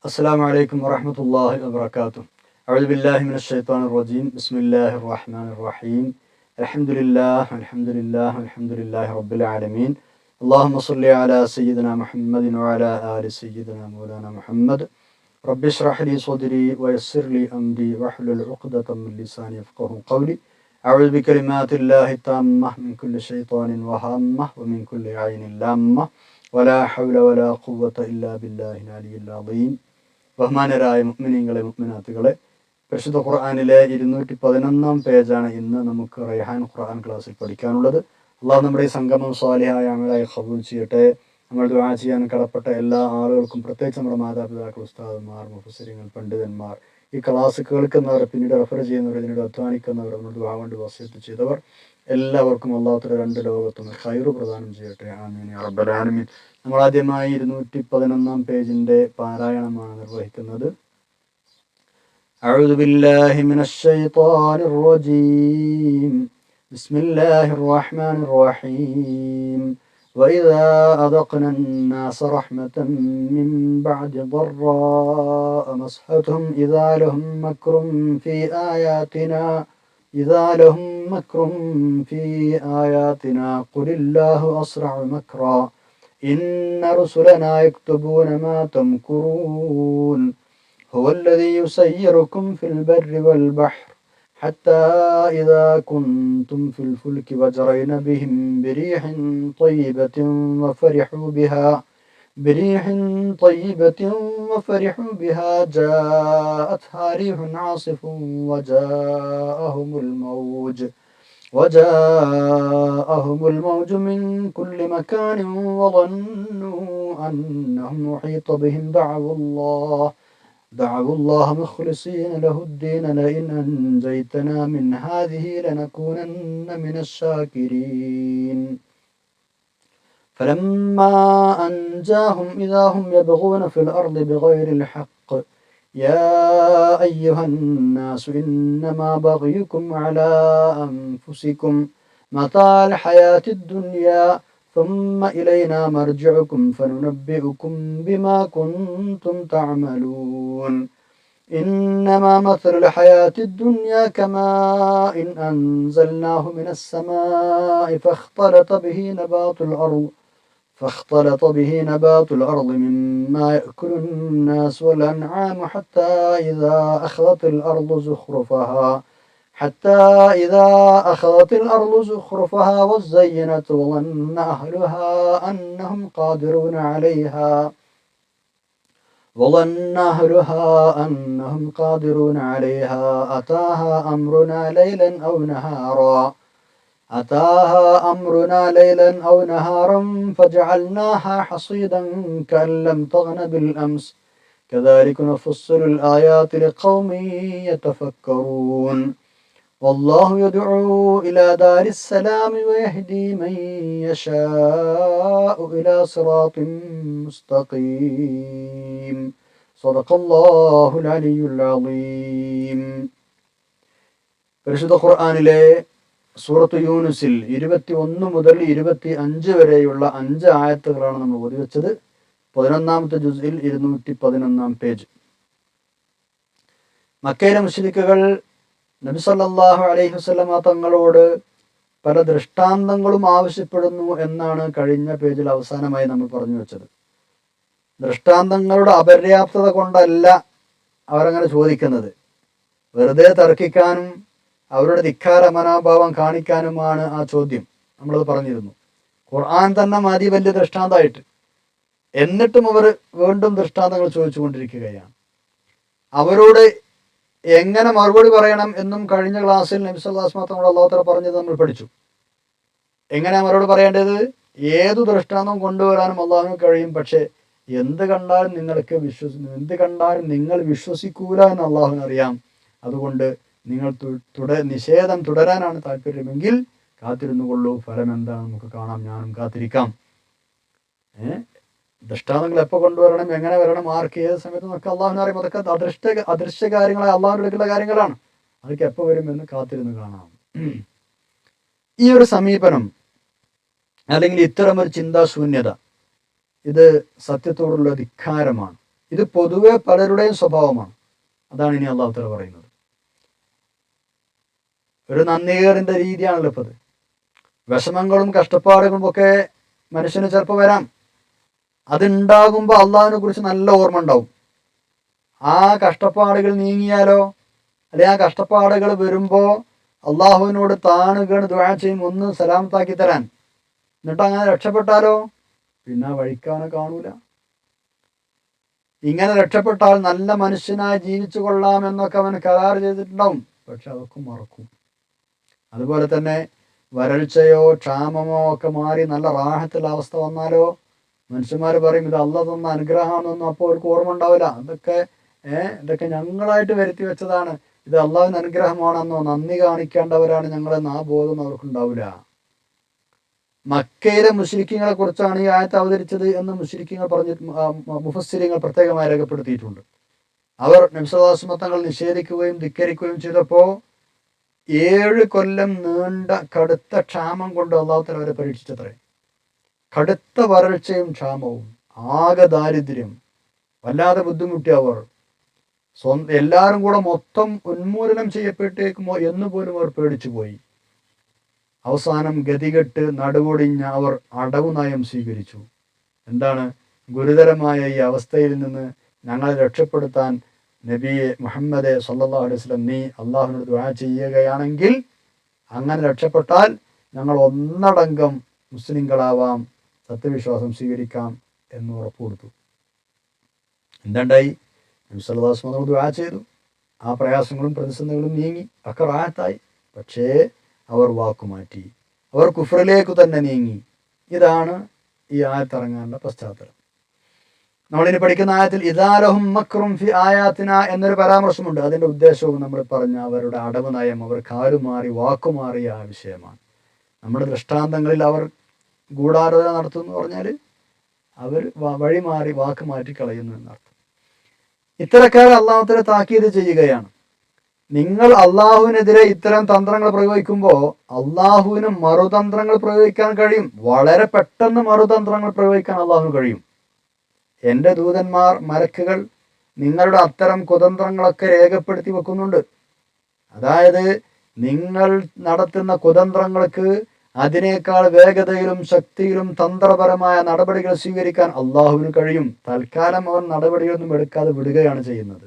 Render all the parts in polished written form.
السلام عليكم ورحمة الله وبركاته. أعوذ بالله من الشيطان الرجيم. بسم الله الرحمن الرحيم. الحمد لله رب العالمين. اللهم صل على سيدنا محمد وعلى آل سيدنا مولانا محمد. رب اشرح لي صدري ويسر لي أمري واحلل عقدة من لساني يفقهوا قولي. أعوذ بكلمات الله التامة من كل شيطان وهامة ومن كل عين لامة ولا حول ولا قوة إلا بالله العلي العظيم. ബഹുമാനരായ മുഅ്മിനീങ്ങളെ മുഅ്മിനാത്തുകളെ, പരിശുദ്ധ ഖുർആനിലെ 211 പേജാണ് ഇന്ന് നമുക്ക് റൈഹാൻ ഖുർആൻ ക്ലാസ്സിൽ പഠിക്കാനുള്ളത്. അള്ളാഹു നമ്മുടെ ഈ സംഗമം സ്വാലിഹായ അമലായി ഖബൂൽ ചെയ്യട്ടെ. നമ്മൾ ദുആ ചെയ്യാൻ കടപ്പെട്ട എല്ലാ ആളുകൾക്കും, പ്രത്യേകിച്ച് നമ്മുടെ മാതാപിതാക്കൾ, ഉസ്താദന്മാർ, മുഫസ്സിരീങ്ങൾ, പണ്ഡിതന്മാർ, ഈ ക്ലാസ് കേൾക്കുന്നവർ, പിന്നീട് റെഫർ ചെയ്യുന്നവർ, ഇതിനോട് അധ്വാനിക്കുന്നവർ, നമ്മൾ ദുആ കൊണ്ട് വസിയത്ത് ചെയ്തവർ എല്ലാവർക്കും അള്ളാഹു തആല രണ്ട് ലോകത്തും ഖൈറ് പ്രദാനം ചെയ്യട്ടെ. ആമീൻ യാ റബ്ബൽ ആലമീൻ. നമ്മൾ ആദ്യമായി 211 പേജിന്റെ പാരായണമാണ് നിർവഹിക്കുന്നത്. അഊദു ബില്ലാഹി മിനശ് ശൈത്വാനിർ റജീം. ബിസ്മില്ലാഹിർ റഹ്മാനിർ റഹീം. وإذا أذقنا الناس رحمة من بعد ضراء مصحتهم إذا لهم مكر في آياتنا قل الله أسرع مكرا إن رسلنا يكتبون ما تمكرون هو الذي يسيركم في البر والبحر حتى إذا كنتم في الفلك وجرين بهم بريح طيبة وفرحوا بها جاءتها ريح عاصف وجاءهم الموج من كل مكان وظنوا أنهم أحيط بهم دعوا الله مخلصين له الدين لئن أنجيتنا من هذه لنكونن من الشاكرين فلما أنجاهم إذا هم يبغون في الأرض بغير الحق يا أيها الناس إنما بغيكم على أنفسكم متاع الحياة الدنيا ثم إلينا مرجعكم فننبئكم بما كنتم تعملون إنما مثل الحياة الدنيا كماء أنزلناه من السماء فاختلط به نبات الأرض مما يأكل الناس والأنعام حتى إذا أخذت الأرض زخرفها وزينت وظن أهلها أنهم قادرون عليها أتاها أمرنا ليلا أو نهارا فجعلناها حصيدا كأن لم تغن بالأمس كذلك نفصل الآيات لقوم يتفكرون والله يدعو إلى دار السلام ويهدي من يشاء إلى صراط مستقيم صدق الله العلي العظيم. പരിശുദ്ധ ഖുർആനിലെ സൂറത്ത് യൂനുസിൽ 21 മുതൽ 25 വരെയുള്ള 5 ആയത്തുകളാണ് നമ്മൾ ഓതിവെച്ചത്. 11ാമത്തെ ജുസ്ഇൽ 211 പേജ്. മക്കയിലെ മുശ്രിക്കുകൾ നബി സല്ലല്ലാഹു അലൈഹി വസല്ലമ തങ്ങളോട് പല ദൃഷ്ടാന്തങ്ങളും ആവശ്യപ്പെടുന്നു എന്നാണ് കഴിഞ്ഞ പേജിൽ അവസാനമായി നമ്മൾ പറഞ്ഞു വെച്ചത്. ദൃഷ്ടാന്തങ്ങളുടെ അപര്യാപ്തത കൊണ്ടല്ല അവരങ്ങനെ ചോദിക്കുന്നത്, വെറുതെ തർക്കിക്കാനും അവരുടെ ധിക്കാര മനോഭാവം കാണിക്കാനുമാണ് ആ ചോദ്യം. നമ്മളത് പറഞ്ഞിരുന്നു. ഖുർആൻ തന്നെ മതി വലിയ ദൃഷ്ടാന്തമായിട്ട്. എന്നിട്ടും അവർ വീണ്ടും ദൃഷ്ടാന്തങ്ങൾ ചോദിച്ചുകൊണ്ടിരിക്കുകയാണ്. അവരോട് എങ്ങനെ മറുപടി പറയണം എന്നും കഴിഞ്ഞ ക്ലാസ്സിൽ നബി സല്ലല്ലാഹു അലൈഹി വസല്ലം അല്ലാഹു തആല പറഞ്ഞത് നമ്മൾ പഠിച്ചു. എങ്ങനെ മറുപടി പറയേണ്ടത്? ഏതു ദൃഷ്ടാന്തം കൊണ്ടുവരാനും അള്ളാഹുവിന് കഴിയും. പക്ഷേ എന്ത് കണ്ടാലും നിങ്ങൾ വിശ്വസിക്കൂല എന്ന് അള്ളാഹുവിന് അറിയാം. അതുകൊണ്ട് നിങ്ങൾ നിഷേധം തുടരാനാണ് താല്പര്യമെങ്കിൽ കാത്തിരുന്നു കൊള്ളൂ, ഫലം എന്താണ് നമുക്ക് കാണാം, ഞാനും കാത്തിരിക്കാം. ദൃഷ്ടാന്തങ്ങൾ എപ്പോൾ കൊണ്ടുവരണം, എങ്ങനെ വരണം, ആർക്ക്, ഏത് സമയത്ത് നമുക്ക് അള്ളാഹുവിനെ അറിയാം. അതൊക്കെ അദൃശ്യ കാര്യങ്ങളായ അള്ളാഹുവിന്റെ അടുത്തുള്ള കാര്യങ്ങളാണ്. അതൊക്കെ എപ്പോൾ വരുമെന്ന് കാത്തിരുന്ന് കാണാം. ഈ ഒരു സമീപനം അല്ലെങ്കിൽ ഇത്തരമൊരു ചിന്താശൂന്യത, ഇത് സത്യത്തോടുള്ള ധിക്കാരമാണ്. ഇത് പൊതുവെ പലരുടെയും സ്വഭാവമാണ്. അതാണ് ഇനി അള്ളാഹു തആല പറയുന്നത്. ഒരു നന്ദികേറിന്റെ രീതിയാണല്ലോ ഇപ്പത്. വിഷമങ്ങളും കഷ്ടപ്പാടുകളും ഒക്കെ മനുഷ്യന് ചിലപ്പോൾ വരാം. അതുണ്ടാകുമ്പോൾ അള്ളാഹുവിനെ കുറിച്ച് നല്ല ഓർമ്മ ഉണ്ടാവും. ആ കഷ്ടപ്പാടുകൾ നീങ്ങിയാലോ, അല്ലെ ആ കഷ്ടപ്പാടുകൾ വരുമ്പോൾ അള്ളാഹുവിനോട് താണുകയാണ് ദുആ ചെയ്യും, ഒന്ന് സലാമത്താക്കി തരാൻ. എന്നിട്ട് അങ്ങനെ രക്ഷപ്പെട്ടാലോ പിന്നെ വഴിക്കാനെ കാണൂല. ഇങ്ങനെ രക്ഷപ്പെട്ടാൽ നല്ല മനുഷ്യനായി ജീവിച്ചു കൊള്ളാമെന്നൊക്കെ അവൻ കരാർ ചെയ്തിട്ടുണ്ടാവും. പക്ഷെ അതൊക്കെ മറക്കും. അതുപോലെ തന്നെ വരൾച്ചയോ ക്ഷാമമോ ഒക്കെ മാറി നല്ല റാഹത്തുള്ള അവസ്ഥ വന്നാലോ മനുഷ്യന്മാർ പറയും ഇത് അള്ളാഹ് തന്ന അനുഗ്രഹമാണെന്നൊന്നും അപ്പോൾ അവർക്ക് ഓർമ്മ ഉണ്ടാവില്ല. ഇതൊക്കെ ഞങ്ങളായിട്ട് വരുത്തി വെച്ചതാണ്, ഇത് അള്ളാഹുവിന്റെ അനുഗ്രഹമാണെന്നോ നന്ദി കാണിക്കേണ്ടവരാണ് ഞങ്ങളെന്ന് ആ ബോധം അവർക്കുണ്ടാവില്ല. മക്കയിലെ മുശ്രിക്കുകളെ കുറിച്ചാണ് ഈ ആയത്ത് അവതരിച്ചത് എന്ന് മുശ്രിക്കുകൾ മുഫസ്സിരിങ്ങൾ പ്രത്യേകമായി രേഖപ്പെടുത്തിയിട്ടുണ്ട്. അവർ നബി സല്ലല്ലാഹു അലൈഹി വസല്ലം തങ്ങൾ നിഷേധിക്കുകയും ധിക്കരിക്കുകയും ചെയ്തപ്പോൾ 7 കൊല്ലം നീണ്ട കടുത്ത ക്ഷാമം കൊണ്ട് അള്ളാഹു തആല അവരെ പരീക്ഷിച്ചത്രേ. കടുത്ത വരൾച്ചയും ക്ഷാമവും, ആകെ ദാരിദ്ര്യം, വല്ലാതെ ബുദ്ധിമുട്ടി അവർ. എല്ലാവരും കൂടെ മൊത്തം ഉന്മൂലനം ചെയ്യപ്പെട്ടേക്കുമോ എന്ന് പോലും അവർ പേടിച്ചു പോയി. അവസാനം ഗതികെട്ട് നടുവൊടിഞ്ഞ അവർ അടവു നയം സ്വീകരിച്ചു. എന്താണ്? ഗുരുതരമായ ഈ അവസ്ഥയിൽ നിന്ന് ഞങ്ങളെ രക്ഷപ്പെടുത്താൻ നബിയെ മുഹമ്മദ് സല്ലല്ലാഹു അലൈഹി വസല്ലം നീ അള്ളാഹുവിനോട് ദുആ ചെയ്യുകയാണെങ്കിൽ അങ്ങനെ രക്ഷപ്പെട്ടാൽ ഞങ്ങൾ ഒന്നടങ്കം മുസ്ലിങ്ങളാവാം, സത്യവിശ്വാസം സ്വീകരിക്കാം എന്ന് ഉറപ്പ് കൊടുത്തു. എന്തുണ്ടായി? നബി സല്ലല്ലാഹു അലൈഹി വസല്ലം ദുആ ചെയ്തു. ആ പ്രയാസങ്ങളും പ്രതിസന്ധികളും നീങ്ങി, ഒക്കെ റാഹത്തായി. പക്ഷേ അവർ വാക്കുമാറ്റി, അവർ കുഫറിലേക്ക് തന്നെ നീങ്ങി. ഇതാണ് ഈ ആയത്തിറങ്ങാനുള്ള പശ്ചാത്തലം. നമ്മളിനി പഠിക്കുന്ന ആയത്തിൽ ഇദാലഹും മക്റും ഫി ആയാത്തിന എന്നൊരു പരാമർശമുണ്ട്. അതിൻ്റെ ഉദ്ദേശവും നമ്മൾ പറഞ്ഞ അവരുടെ അടവ് നയം, അവർ കാലുമാറി വാക്കുമാറിയ ആ വിഷയമാണ്. നമ്മുടെ ദൃഷ്ടാന്തങ്ങളിൽ അവർ ഗൂഢാലോചന നടത്തുന്നു പറഞ്ഞാൽ അവർ വഴി മാറി വാക്ക് മാറ്റി കളയുന്നു എന്നർത്ഥം. ഇത്തരക്കാരെ അള്ളാഹു തആല താക്കീത് ചെയ്യുകയാണ്. നിങ്ങൾ അള്ളാഹുവിനെതിരെ ഇത്തരം തന്ത്രങ്ങൾ പ്രയോഗിക്കുമ്പോൾ അള്ളാഹുവിന് മറുതന്ത്രങ്ങൾ പ്രയോഗിക്കാൻ കഴിയും. വളരെ പെട്ടെന്ന് മറുതന്ത്രങ്ങൾ പ്രയോഗിക്കാൻ അള്ളാഹുവിന് കഴിയും. എൻ്റെ ദൂതന്മാർ മലക്കുകൾ നിങ്ങളുടെ അത്തരം കുതന്ത്രങ്ങളൊക്കെ രേഖപ്പെടുത്തി വെക്കുന്നുണ്ട്. അതായത് നിങ്ങൾ നടത്തുന്ന കുതന്ത്രങ്ങൾക്ക് അതിനേക്കാൾ വേഗതയിലും ശക്തിയിലും തന്ത്രപരമായ നടപടികൾ സ്വീകരിക്കാൻ അള്ളാഹുവിന് കഴിയും. തൽക്കാലം അവൻ നടപടിയൊന്നും എടുക്കാതെ വിടുകയാണ് ചെയ്യുന്നത്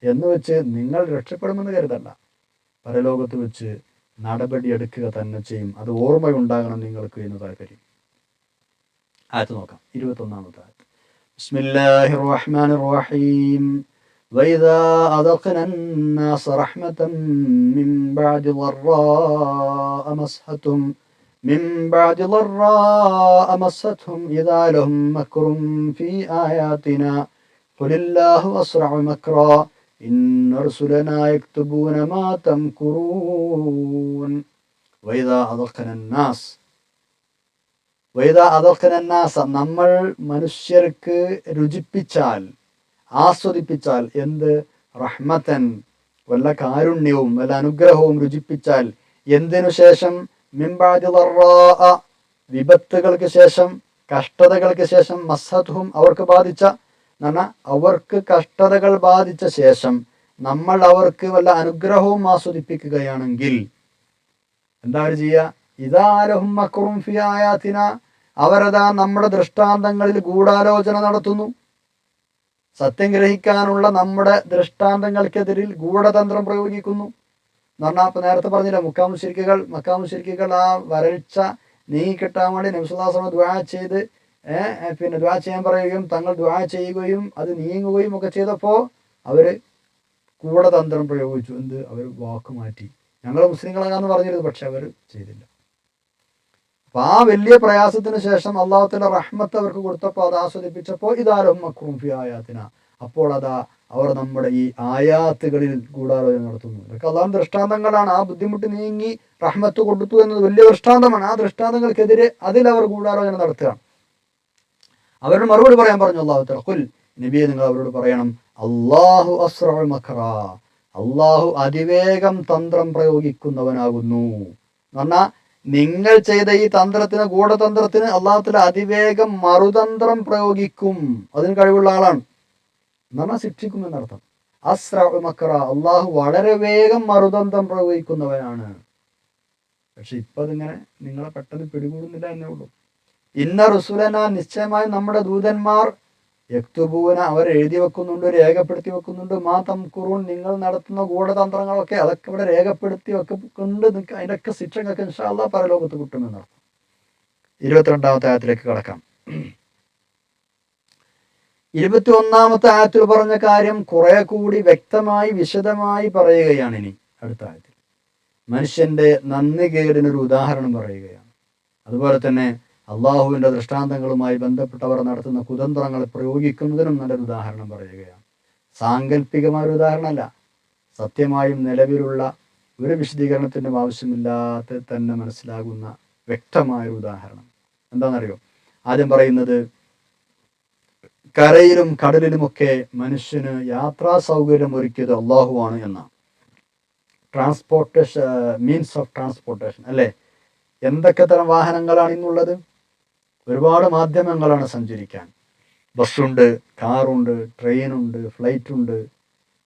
എന്ന് വെച്ച് നിങ്ങൾ രക്ഷപ്പെടുമെന്ന് കരുതണ്ട. പരലോകത്ത് വെച്ച് നടപടി എടുക്കുക തന്നെ ചെയ്യും. അത് ഓർമ്മയുണ്ടാകണം നിങ്ങൾക്ക് എന്ന് താല്പര്യം. ആയത്ത് നോക്കാം. 21-ാമത്തെ ആയത്ത്. ബിസ്മില്ലാഹിർ റഹ്മാനിർ റഹീം. وإذا أذقنا الناس رحمة من بعد ضراء مستهم إذا لهم مكر في آياتنا قل الله أسرع مكرا إن رسلنا يكتبون ما تمكرون. وإذا أذقنا الناس നമ്മൾ മനുഷ്യർക്ക് രുചിപ്പിച്ചാൽ, ആസ്വദിപ്പിച്ചാൽ, എന്ത്? റഹ്മത്തൻ, വല്ല കാരുണ്യവും വല്ല അനുഗ്രഹവും രുചിപ്പിച്ചാൽ. എന്തിനു ശേഷം? മിൻ ബഅദി ളറാഅ, വിപത്തുകൾക്ക് ശേഷം, കഷ്ടതകൾക്ക് ശേഷം, മസ്ഹതുഹും, അവർക്ക് ബാധിച്ച, അവർക്ക് കഷ്ടതകൾ ബാധിച്ച ശേഷം നമ്മൾ അവർക്ക് വല്ല അനുഗ്രഹവും ആസ്വദിപ്പിക്കുകയാണെങ്കിൽ എന്താ ചെയ്യുക? ഇദാ ലഹും മക്റും ഫി ആയാതിന, അവരതാ നമ്മുടെ ദൃഷ്ടാന്തങ്ങളിൽ ഗൂഢാലോചന നടത്തുന്നു. സത്യം ഗ്രഹിക്കാനുള്ള നമ്മുടെ ദൃഷ്ടാന്തങ്ങൾക്കെതിരിൽ ഗൂഢതന്ത്രം പ്രയോഗിക്കുന്നു എന്ന് പറഞ്ഞാൽ, ഇപ്പം നേരത്തെ പറഞ്ഞില്ല, മക്കാ മുശ്രിക്കുകൾ ആ വരൾച്ച നീങ്ങിക്കിട്ടാൻ വേണ്ടി നബി സല്ലല്ലാഹു അലൈഹി വസല്ലം ദുആ ചെയ്ത് ദുആ ചെയ്യാൻ പറയുകയും തങ്ങൾ ദുആ ചെയ്യുകയും അത് നീങ്ങുകയും ഒക്കെ ചെയ്തപ്പോൾ അവർ ഗൂഢതന്ത്രം പ്രയോഗിച്ചു. എന്ത്? അവർ വാക്കുമാറ്റി. ഞങ്ങൾ മുസ്ലിങ്ങളാകാന്ന് പറഞ്ഞിരുന്നു, പക്ഷെ അവർ ചെയ്തില്ല. അപ്പൊ ആ വലിയ പ്രയാസത്തിന് ശേഷം അല്ലാഹു തആല റഹ്മത്ത് അവർക്ക് കൊടുത്തപ്പോൾ, അത് ആസ്വദിപ്പിച്ചപ്പോൾ ഇദാലഹും മക്റും ഫി ആയാതിന, അപ്പോൾ അതാ അവർ നമ്മുടെ ഈ ആയാത്തുകളിൽ ഗൂഢാലോചന നടത്തുന്നു. ഇതൊക്കെ അള്ളാഹുവിന്റെ ദൃഷ്ടാന്തങ്ങളാണ്. ആ ബുദ്ധിമുട്ട് നീങ്ങി റഹ്മത്ത് കൊടുത്തു എന്നത് വലിയ ദൃഷ്ടാന്തമാണ്. ആ ദൃഷ്ടാന്തങ്ങൾക്കെതിരെ അതിലവർ ഗൂഢാലോചന നടത്തുകയാണ്. അവരോട് മറുപടി പറയാൻ പറഞ്ഞു അല്ലാഹു തആല. ഖുൽ, നബിയെ നിങ്ങൾ അവരോട് പറയണം, അല്ലാഹു അസ്റഉ മക്റാ, അല്ലാഹു അതിവേഗം തന്ത്രം പ്രയോഗിക്കുന്നവനാകുന്നു. എന്ന് പറഞ്ഞാൽ നിങ്ങൾ ചെയ്ത ഈ തന്ത്രത്തിന്, ഗൂഢതന്ത്രത്തിന് അല്ലാഹു തആല അതിവേഗം മറുതന്ത്രം പ്രയോഗിക്കും. അതിന് കഴിവുള്ള ആളാണ്. എന്ന് പറഞ്ഞാൽ ശിക്ഷിക്കുമെന്നർത്ഥം. അസ്റഉ മക്ര, അള്ളാഹു വളരെ വേഗം മറുതന്ത്രം പ്രയോഗിക്കുന്നവനാണ്. പക്ഷെ ഇപ്പൊ അതിങ്ങനെ നിങ്ങളെ പെട്ടെന്ന് പിടികൂടുന്നില്ല എന്നേ ഉള്ളൂ. ഇന്ന റുസുലന, നിശ്ചയമായും നമ്മുടെ ദൂതന്മാർ, യക്തുബൂന, അവർ എഴുതി വെക്കുന്നുണ്ട്, രേഖപ്പെടുത്തി വെക്കുന്നുണ്ട്, മാ തംകുറൂൻ, നിങ്ങൾ നടത്തുന്ന ഗൂഢതന്ത്രങ്ങളൊക്കെ അതൊക്കെ ഇവിടെ രേഖപ്പെടുത്തി വെക്കുന്നുണ്ട്. അതിനൊക്കെ ശിക്ഷ നിങ്ങൾക്ക് ഇൻഷാ അല്ലാഹ് പരലോകത്ത് കിട്ടുമെന്നർത്ഥം. 22-ാമത്തെ ആയത്തിലേക്ക് കടക്കാം. 21-ാമത്തെ ആയത്തിൽ പറഞ്ഞ കാര്യം കുറെ കൂടി വ്യക്തമായി വിശദമായി പറയുകയാണ്. ഇനി അടുത്ത ആയത്തിൽ മനുഷ്യന്റെ നന്ദികേടിനൊരു ഉദാഹരണം പറയുകയാണ്. അതുപോലെ തന്നെ അള്ളാഹുവിന്റെ ദൃഷ്ടാന്തങ്ങളുമായി ബന്ധപ്പെട്ടവർ നടത്തുന്ന കുതന്ത്രങ്ങൾ പ്രയോഗിക്കുന്നതിനും നല്ലൊരു ഉദാഹരണം പറയുകയാണ്. സാങ്കല്പികമായ ഒരു ഉദാഹരണമല്ല, സത്യമായും നിലവിലുള്ള ഒരു വിശദീകരണത്തിനും ആവശ്യമില്ലാതെ തന്നെ മനസ്സിലാകുന്ന വ്യക്തമായൊരു ഉദാഹരണം. എന്താണെന്നറിയോ? ആദ്യം പറയുന്നത് കരയിലും കടലിലുമൊക്കെ മനുഷ്യന് യാത്രാ സൗകര്യം ഒരുക്കിയത് അള്ളാഹുവാണ് എന്നാണ്. ട്രാൻസ്പോർട്ടേഷൻ, മീൻസ് ഓഫ് ട്രാൻസ്പോർട്ടേഷൻ അല്ലേ? എന്തൊക്കെ തരം വാഹനങ്ങളാണ് ഇന്നുള്ളത്? ഒരുപാട് മാധ്യമങ്ങളാണ് സഞ്ചരിക്കാൻ. ബസ്സുണ്ട്, കാറുണ്ട്, ട്രെയിനുണ്ട്, ഫ്ലൈറ്റുണ്ട്.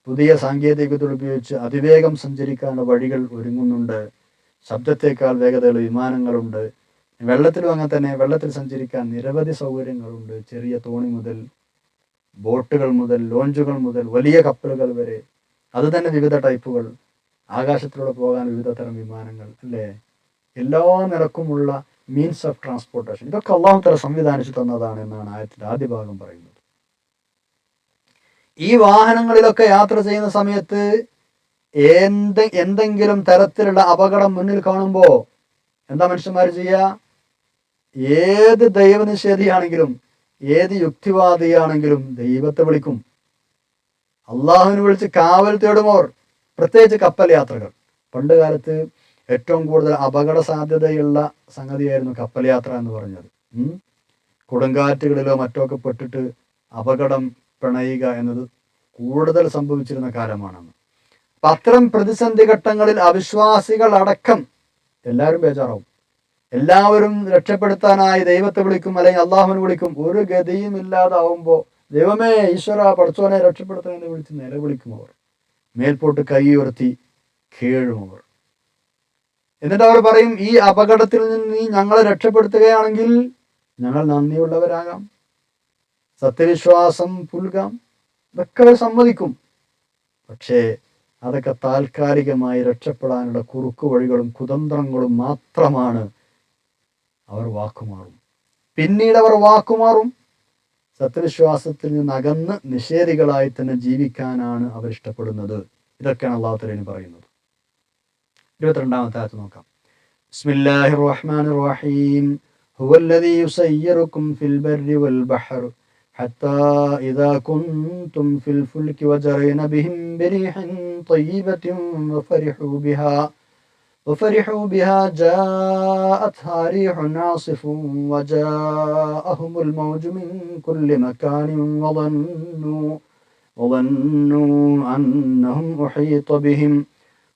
പുതിയ സാങ്കേതികത ഉപയോഗിച്ച് അതിവേഗം സഞ്ചരിക്കാനുള്ള വഴികൾ ഒരുങ്ങുന്നുണ്ട്. ശബ്ദത്തേക്കാൾ വേഗതയുള്ള വിമാനങ്ങളുണ്ട്. വെള്ളത്തിലും അങ്ങനെ തന്നെ, വെള്ളത്തിൽ സഞ്ചരിക്കാൻ നിരവധി സൗകര്യങ്ങളുണ്ട്. ചെറിയ തോണി മുതൽ ബോട്ടുകൾ മുതൽ ലോഞ്ചുകൾ മുതൽ വലിയ കപ്പലുകൾ വരെ, അത് തന്നെ വിവിധ ടൈപ്പുകൾ. ആകാശത്തിലൂടെ പോകാൻ വിവിധ തരം വിമാനങ്ങൾ അല്ലേ? എല്ലാ നിരക്കുമുള്ള മീൻസ് ഓഫ് ട്രാൻസ്പോർട്ടേഷൻ, ഇതൊക്കെ അള്ളാഹു തആല സംവിധാനിച്ചു തന്നതാണ് എന്നാണ് ആയത്തിന്റെ ആദ്യ ഭാഗം പറയുന്നത്. ഈ വാഹനങ്ങളിലൊക്കെ യാത്ര ചെയ്യുന്ന സമയത്ത് എന്തെങ്കിലും തരത്തിലുള്ള അപകടം മുന്നിൽ കാണുമ്പോൾ എന്താ മനുഷ്യന്മാർ ചെയ്യുക? ഏത് ദൈവനിഷേധിയാണെങ്കിലും ഏത് യുക്തിവാദിയാണെങ്കിലും ദൈവത്തെ വിളിക്കും, അള്ളാഹുവിനെ വിളിച്ച് കാവൽ തേടുമോർ. പ്രത്യേകിച്ച് കപ്പൽ യാത്രകൾ. പണ്ട് കാലത്ത് ഏറ്റവും കൂടുതൽ അപകട സാധ്യതയുള്ള സംഗതിയായിരുന്നു കപ്പൽ യാത്ര എന്ന് പറഞ്ഞത്. കൊടുങ്കാറ്റുകളിലോ മറ്റോ ഒക്കെ പെട്ടിട്ട് അപകടം പിണയുക എന്നത് കൂടുതൽ സംഭവിച്ചിരുന്ന കാലമാണെന്ന്. അപ്പം അത്തരം പ്രതിസന്ധി ഘട്ടങ്ങളിൽ അവിശ്വാസികൾ അടക്കം എല്ലാവരും ബേജാറാവും. എല്ലാവരും രക്ഷപ്പെടുത്താനായി ദൈവത്തെ വിളിക്കും, അല്ലെങ്കിൽ അള്ളാഹുവിനെ വിളിക്കും. ഒരു ഗതിയും ഇല്ലാതാവുമ്പോൾ ദൈവമേ, ഈശ്വര, പടച്ചോനെ രക്ഷപ്പെടുത്താനെന്ന് വിളിച്ച് നിലവിളിക്കും അവർ. മേൽപോട്ട് കൈ ഉയർത്തി കേഴും അവർ. എന്നിട്ട് അവർ പറയും, ഈ അപകടത്തിൽ നിന്ന് നീ ഞങ്ങളെ രക്ഷപ്പെടുത്തുകയാണെങ്കിൽ ഞങ്ങൾ നന്ദിയുള്ളവരാകാം, സത്യവിശ്വാസം പുൽകാം. ഇതൊക്കെ അവർ സമ്മതിക്കും. പക്ഷേ അതൊക്കെ താൽക്കാലികമായി രക്ഷപ്പെടാനുള്ള കുറുക്കു വഴികളും കുതന്ത്രങ്ങളും മാത്രമാണ്. അവർ വാക്കുമാറും. പിന്നീട് അവർ വാക്കുമാറും. സത്യവിശ്വാസത്തിൽ നിന്ന് അകന്ന് നിഷേധികളായി തന്നെ ജീവിക്കാനാണ് അവർ ഇഷ്ടപ്പെടുന്നത്. ഇതൊക്കെയാണ് അല്ലാഹു തആല പറയുന്നത്. 22-ാമത്തെ ആയത്ത് നോക്കാം. ബിസ്മില്ലാഹിർ റഹ്മാനിർ റഹീം. ഹുവല്ലദീ യുസയ്യിറുക്കും ഫിൽ ബർരി വൽ ബഹർ ഹത്താ ഇദാ കുൻതും ഫിൽ ഫുൽകി വജറൈന ബിഹിം ബിരീഹിൻ ത്വയ്യിബത്തിൻ وفرحوا بها جاءتها ريح عاصف وجاءهم الموج من كل مكان وظنوا أنهم أحيط بهم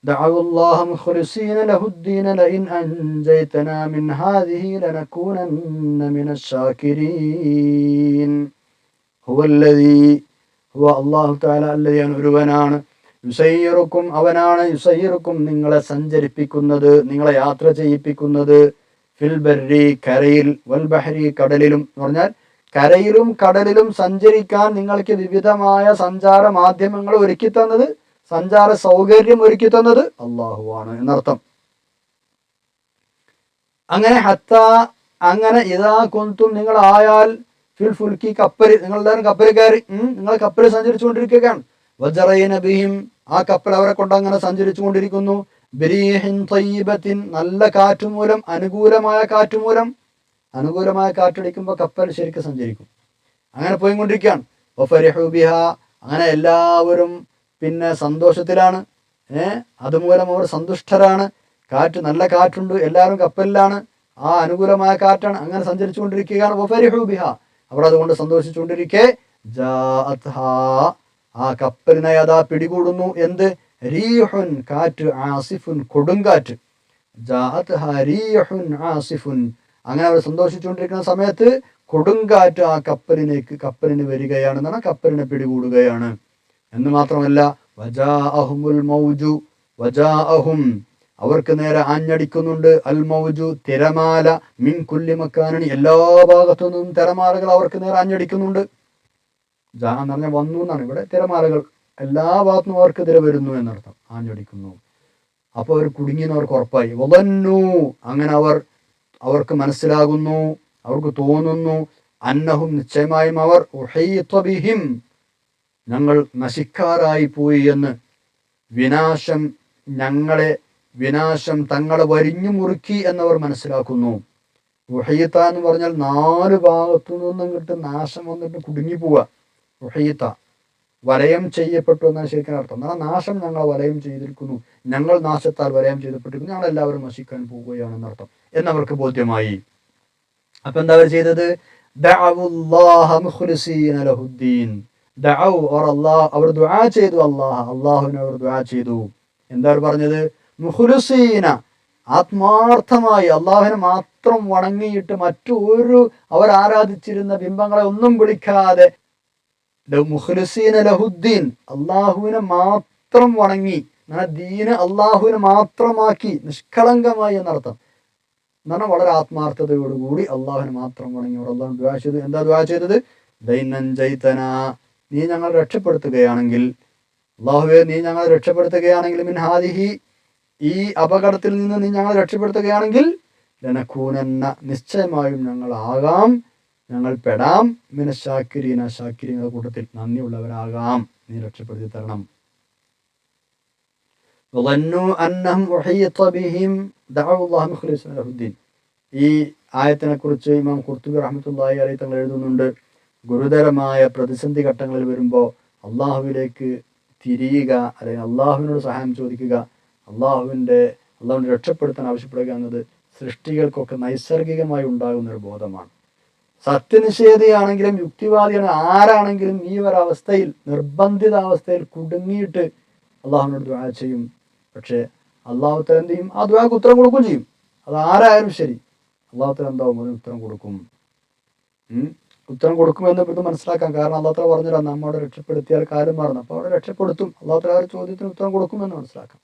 دعوا الله مخلصين له الدين لئن أنجيتنا من هذه لنكونن من الشاكرين. هو الله تعالى الذي أنعم യുസയ്യിറുക്കും, അവനാണ് യുസയ്യിറുക്കും, നിങ്ങളെ സഞ്ചരിപ്പിക്കുന്നത്, നിങ്ങളെ യാത്ര ചെയ്യിപ്പിക്കുന്നത്. ഫിൽ ബർരി, കരയിൽ, വൽ ബഹരി, കടലിലും. എന്ന് പറഞ്ഞാൽ കരയിലും കടലിലും സഞ്ചരിക്കാൻ നിങ്ങൾക്ക് വിവിധമായ സഞ്ചാര മാധ്യമങ്ങൾ ഒരുക്കി തന്നത്, സഞ്ചാര സൗകര്യം ഒരുക്കി തന്നത് അള്ളാഹുവാണ് എന്നർത്ഥം. അങ്ങനെ ഇതാ കുന്തും, നിങ്ങൾ ആയാൽ, ഫിൽ ഫുൽക്കി, കപ്പലിൽ, നിങ്ങളെല്ലാവരും കപ്പലിൽ കയറി, നിങ്ങൾ കപ്പലിൽ സഞ്ചരിച്ചുകൊണ്ടിരിക്കുകയാണ്. വജറൈന ബിഹിം, ആ കപ്പൽ അവരെ കൊണ്ട് അങ്ങനെ സഞ്ചരിച്ചു കൊണ്ടിരിക്കുന്നു. ബിരീഹിൻ ത്വയ്യിബത്തിൻ, നല്ല കാറ്റുമൂലം, അനുകൂലമായ കാറ്റുമൂലം. അനുകൂലമായ കാറ്റടിക്കുമ്പോൾ കപ്പൽ ശരിക്കും സഞ്ചരിക്കും. അങ്ങനെ പോയിക്കൊണ്ടിരിക്കുകയാണ്. വഫരിഹു ബിഹാ, അങ്ങനെ എല്ലാവരും പിന്നെ സന്തോഷത്തിലാണ്. അതുമൂലം അവർ സന്തുഷ്ടരാണ്. കാറ്റ്, നല്ല കാറ്റുണ്ട്, എല്ലാവരും കപ്പലിലാണ്, ആ അനുകൂലമായ കാറ്റാണ്. അങ്ങനെ സഞ്ചരിച്ചു കൊണ്ടിരിക്കുകയാണ്. വഫരിഹു ബിഹാ, അവർ അതുകൊണ്ട് സന്തോഷിച്ചുകൊണ്ടിരിക്കെ ജാഅത്ഹാ, ആ കപ്പലിനെ അതാ പിടികൂടുന്നു. എന്ത്? റീഹുൻ, കാറ്റ്, ആസിഫുൻ, കൊടുങ്കാറ്റ്. ജാഅത്ഹാ റീഹുൻ ആസിഫുൻ, അങ്ങനെ അവർ സന്തോഷിച്ചുകൊണ്ടിരിക്കുന്ന സമയത്ത് കൊടുങ്കാറ്റ് ആ കപ്പലിന് വരികയാണ് എന്നാണ്, കപ്പലിനെ പിടികൂടുകയാണ്. എന്ന് മാത്രമല്ല വജാഅഹുമുൽ മൗജു വജാഅഹും, അവർക്ക് നേരെ ആഞ്ഞടിക്കുന്നുണ്ട്, അൽ മൗജു, തിരമാല, മിൻ കുല്ലി മക്കാനിൻ, എല്ലാ ഭാഗത്തു നിന്നും തിരമാലകൾ അവർക്ക് നേരെ ആഞ്ഞടിക്കുന്നുണ്ട്. ജാ എന്ന് പറഞ്ഞാൽ വന്നു എന്നാണ്, ഇവിടെ തിരമാലകൾ എല്ലാ ഭാഗത്തും അവർക്കെതിരെ വരുന്നു എന്നർത്ഥം, ആഞ്ഞടിക്കുന്നു. അപ്പോൾ അവർ കുടുങ്ങിയെന്നവർക്ക് ഉറപ്പായി. വദന്നു, അങ്ങനെ അവർക്ക് മനസ്സിലാകുന്നു, അവർക്ക് തോന്നുന്നു, അന്നഹും, നിശ്ചയമായും അവർ, ഉഹീത ബിഹിം, ഞങ്ങൾ നശിക്കാറായി പോയി എന്ന്, വിനാശം തങ്ങളെ വരിഞ്ഞു മുറുക്കി എന്നവർ മനസ്സിലാക്കുന്നു. ഉഹീത എന്ന് പറഞ്ഞാൽ 4 ഭാഗത്തു നിന്നും ഇങ്ങോട്ട് നാശം വന്നിട്ട് കുടുങ്ങി പോവുക. ഉഹീത, വലയം ചെയ്യപ്പെട്ടു എന്നാണ് ശരിക്കും അർത്ഥം. എന്നാൽ നാശം ഞങ്ങളെ വലയം ചെയ്തിരിക്കുന്നു, ഞങ്ങൾ നാശത്താൽ വലയം ചെയ്യപ്പെട്ടിരിക്കുന്നു, ഞങ്ങൾ എല്ലാവരും നശിക്കാൻ പോവുകയാണെന്നർത്ഥം എന്നവർക്ക് ബോധ്യമായി. അപ്പൊ എന്താ അവർ ചെയ്തത്? ദഅവുല്ലാഹ മുഖ്ലിസീന ലഹുദ്ദീൻ, അവർ ദുആ ചെയ്തു, അള്ളാഹുവിനെ അവർ ദുആ ചെയ്തു. എന്താ പറഞ്ഞത്? മുഖ്ലിസീന, ആത്മാർത്ഥമായി അള്ളാഹുവിനെ മാത്രം വണങ്ങിയിട്ട് മറ്റൊരു അവർ ആരാധിച്ചിരുന്ന ബിംബങ്ങളെ ഒന്നും വിളിക്കാതെ, മുഖ്ലിസീന ലഹുദ്ദീൻ, അള്ളാഹുവിനെ മാത്രം വണങ്ങി, ദീന് അള്ളാഹുവിനെ മാത്രമാക്കി, നിഷ്കളങ്കമായി എന്നർത്ഥം. എന്ന് പറഞ്ഞാൽ വളരെ ആത്മാർത്ഥതയോടുകൂടി അള്ളാഹുവിനെ മാത്രം വണങ്ങിയവർ അള്ളാഹു ദുആ ചെയ്തു. എന്താ ദുആ ചെയ്തത്? ദൈനഞ്ജൈതന, നീ ഞങ്ങൾ രക്ഷപ്പെടുത്തുകയാണെങ്കിൽ, അള്ളാഹുവേ നീ ഞങ്ങൾ രക്ഷപ്പെടുത്തുകയാണെങ്കിൽ, മിൻ ഹാദിഹി, ഈ അപകടത്തിൽ നിന്ന് നീ ഞങ്ങൾ രക്ഷപ്പെടുത്തുകയാണെങ്കിൽ, ലനകൂനന്ന, നിശ്ചയമായും ഞങ്ങൾ പെടാം, മിന ശാക്കിരീന, ശാക്കിരീങ്ങളുടെ കൂട്ടത്തിൽ, നന്ദിയുള്ളവരാകാം, നീ രക്ഷപ്പെടുത്തി തരണം. ഈ ആയത്തിനെ കുറിച്ച് ഇമാം ഖുർത്തുബി റഹ്മത്തുള്ളാഹി അലൈഹി തങ്ങൾ എഴുതുന്നുണ്ട്, ഗുരുതരമായ പ്രതിസന്ധി ഘട്ടങ്ങളിൽ വരുമ്പോൾ അള്ളാഹുവിലേക്ക് തിരിയുക, അല്ലെങ്കിൽ അള്ളാഹുവിനോട് സഹായം ചോദിക്കുക, അള്ളാഹുവിനെ രക്ഷപ്പെടുത്താൻ ആവശ്യപ്പെടുക എന്നത് സൃഷ്ടികൾക്കൊക്കെ നൈസർഗികമായി ഉണ്ടാകുന്ന ഒരു ബോധമാണ്. സത്യനിഷേധിയാണെങ്കിലും യുക്തിവാദിയാണ് ആരാണെങ്കിലും ഈ ഒരവസ്ഥയിൽ, നിർബന്ധിത അവസ്ഥയിൽ കുടുങ്ങിയിട്ട് അള്ളാഹുവിനോട് ദുആ ചെയ്യും. പക്ഷെ അള്ളാഹു തആല എന്ത് ചെയ്യും? ആ ദുആക്ക് ഉത്തരം കൊടുക്കുകയും ചെയ്യും. അത് ആരായാലും ശരി, അള്ളാഹു തആല എന്താവും? അതിന് ഉത്തരം കൊടുക്കും. ഉത്തരം കൊടുക്കുമെന്ന് ഇത് മനസ്സിലാക്കാം. കാരണം അള്ളാഹു തആല പറഞ്ഞില്ല, നമ്മോട് രക്ഷപ്പെടുത്തിയാൽ കാര്യം മാറുന്നു. അപ്പോൾ അവിടെ രക്ഷപ്പെടുത്തും. അള്ളാഹു തആല ഒരു ചോദ്യത്തിന് ഉത്തരം കൊടുക്കുമെന്ന് മനസ്സിലാക്കാം.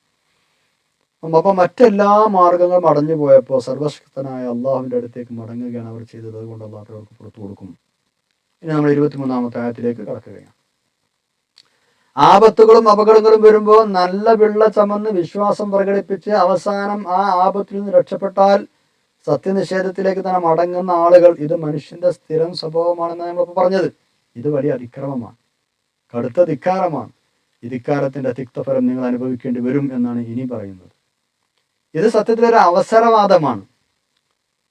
അപ്പം മറ്റെല്ലാ മാർഗങ്ങളും അടഞ്ഞു പോയപ്പോൾ സർവശക്തനായ അള്ളാഹുവിൻ്റെ അടുത്തേക്ക് മടങ്ങുകയാണ് അവർ ചെയ്തത്. അതുകൊണ്ട് അള്ളാഹു തആല അവർക്ക് പുറത്തു കൊടുക്കും. ഇനി നമ്മൾ 23-ാമത്തെ ആയത്തിലേക്ക് കടക്കുകയാണ്. ആപത്തുകളും അപകടങ്ങളും വരുമ്പോൾ നല്ല പിള്ള ചമന്ന് വിശ്വാസം പ്രകടിപ്പിച്ച് അവസാനം ആ ആപത്തിൽ നിന്ന് രക്ഷപ്പെട്ടാൽ സത്യനിഷേധത്തിലേക്ക് തന്നെ മടങ്ങുന്ന ആളുകൾ, ഇത് മനുഷ്യന്റെ സ്ഥിരം സ്വഭാവമാണെന്ന് നമ്മളിപ്പോൾ പറഞ്ഞത്. ഇത് വലിയ അതിക്രമമാണ്, കടുത്ത ധിക്കാരമാണ്. ഈ ധിക്കാരത്തിന്റെ തിക്തഫലം നിങ്ങൾ അനുഭവിക്കേണ്ടി വരും എന്നാണ് ഇനി പറയുന്നത്. ഇത് സത്യത്തിലൊരു അവസരവാദമാണ്.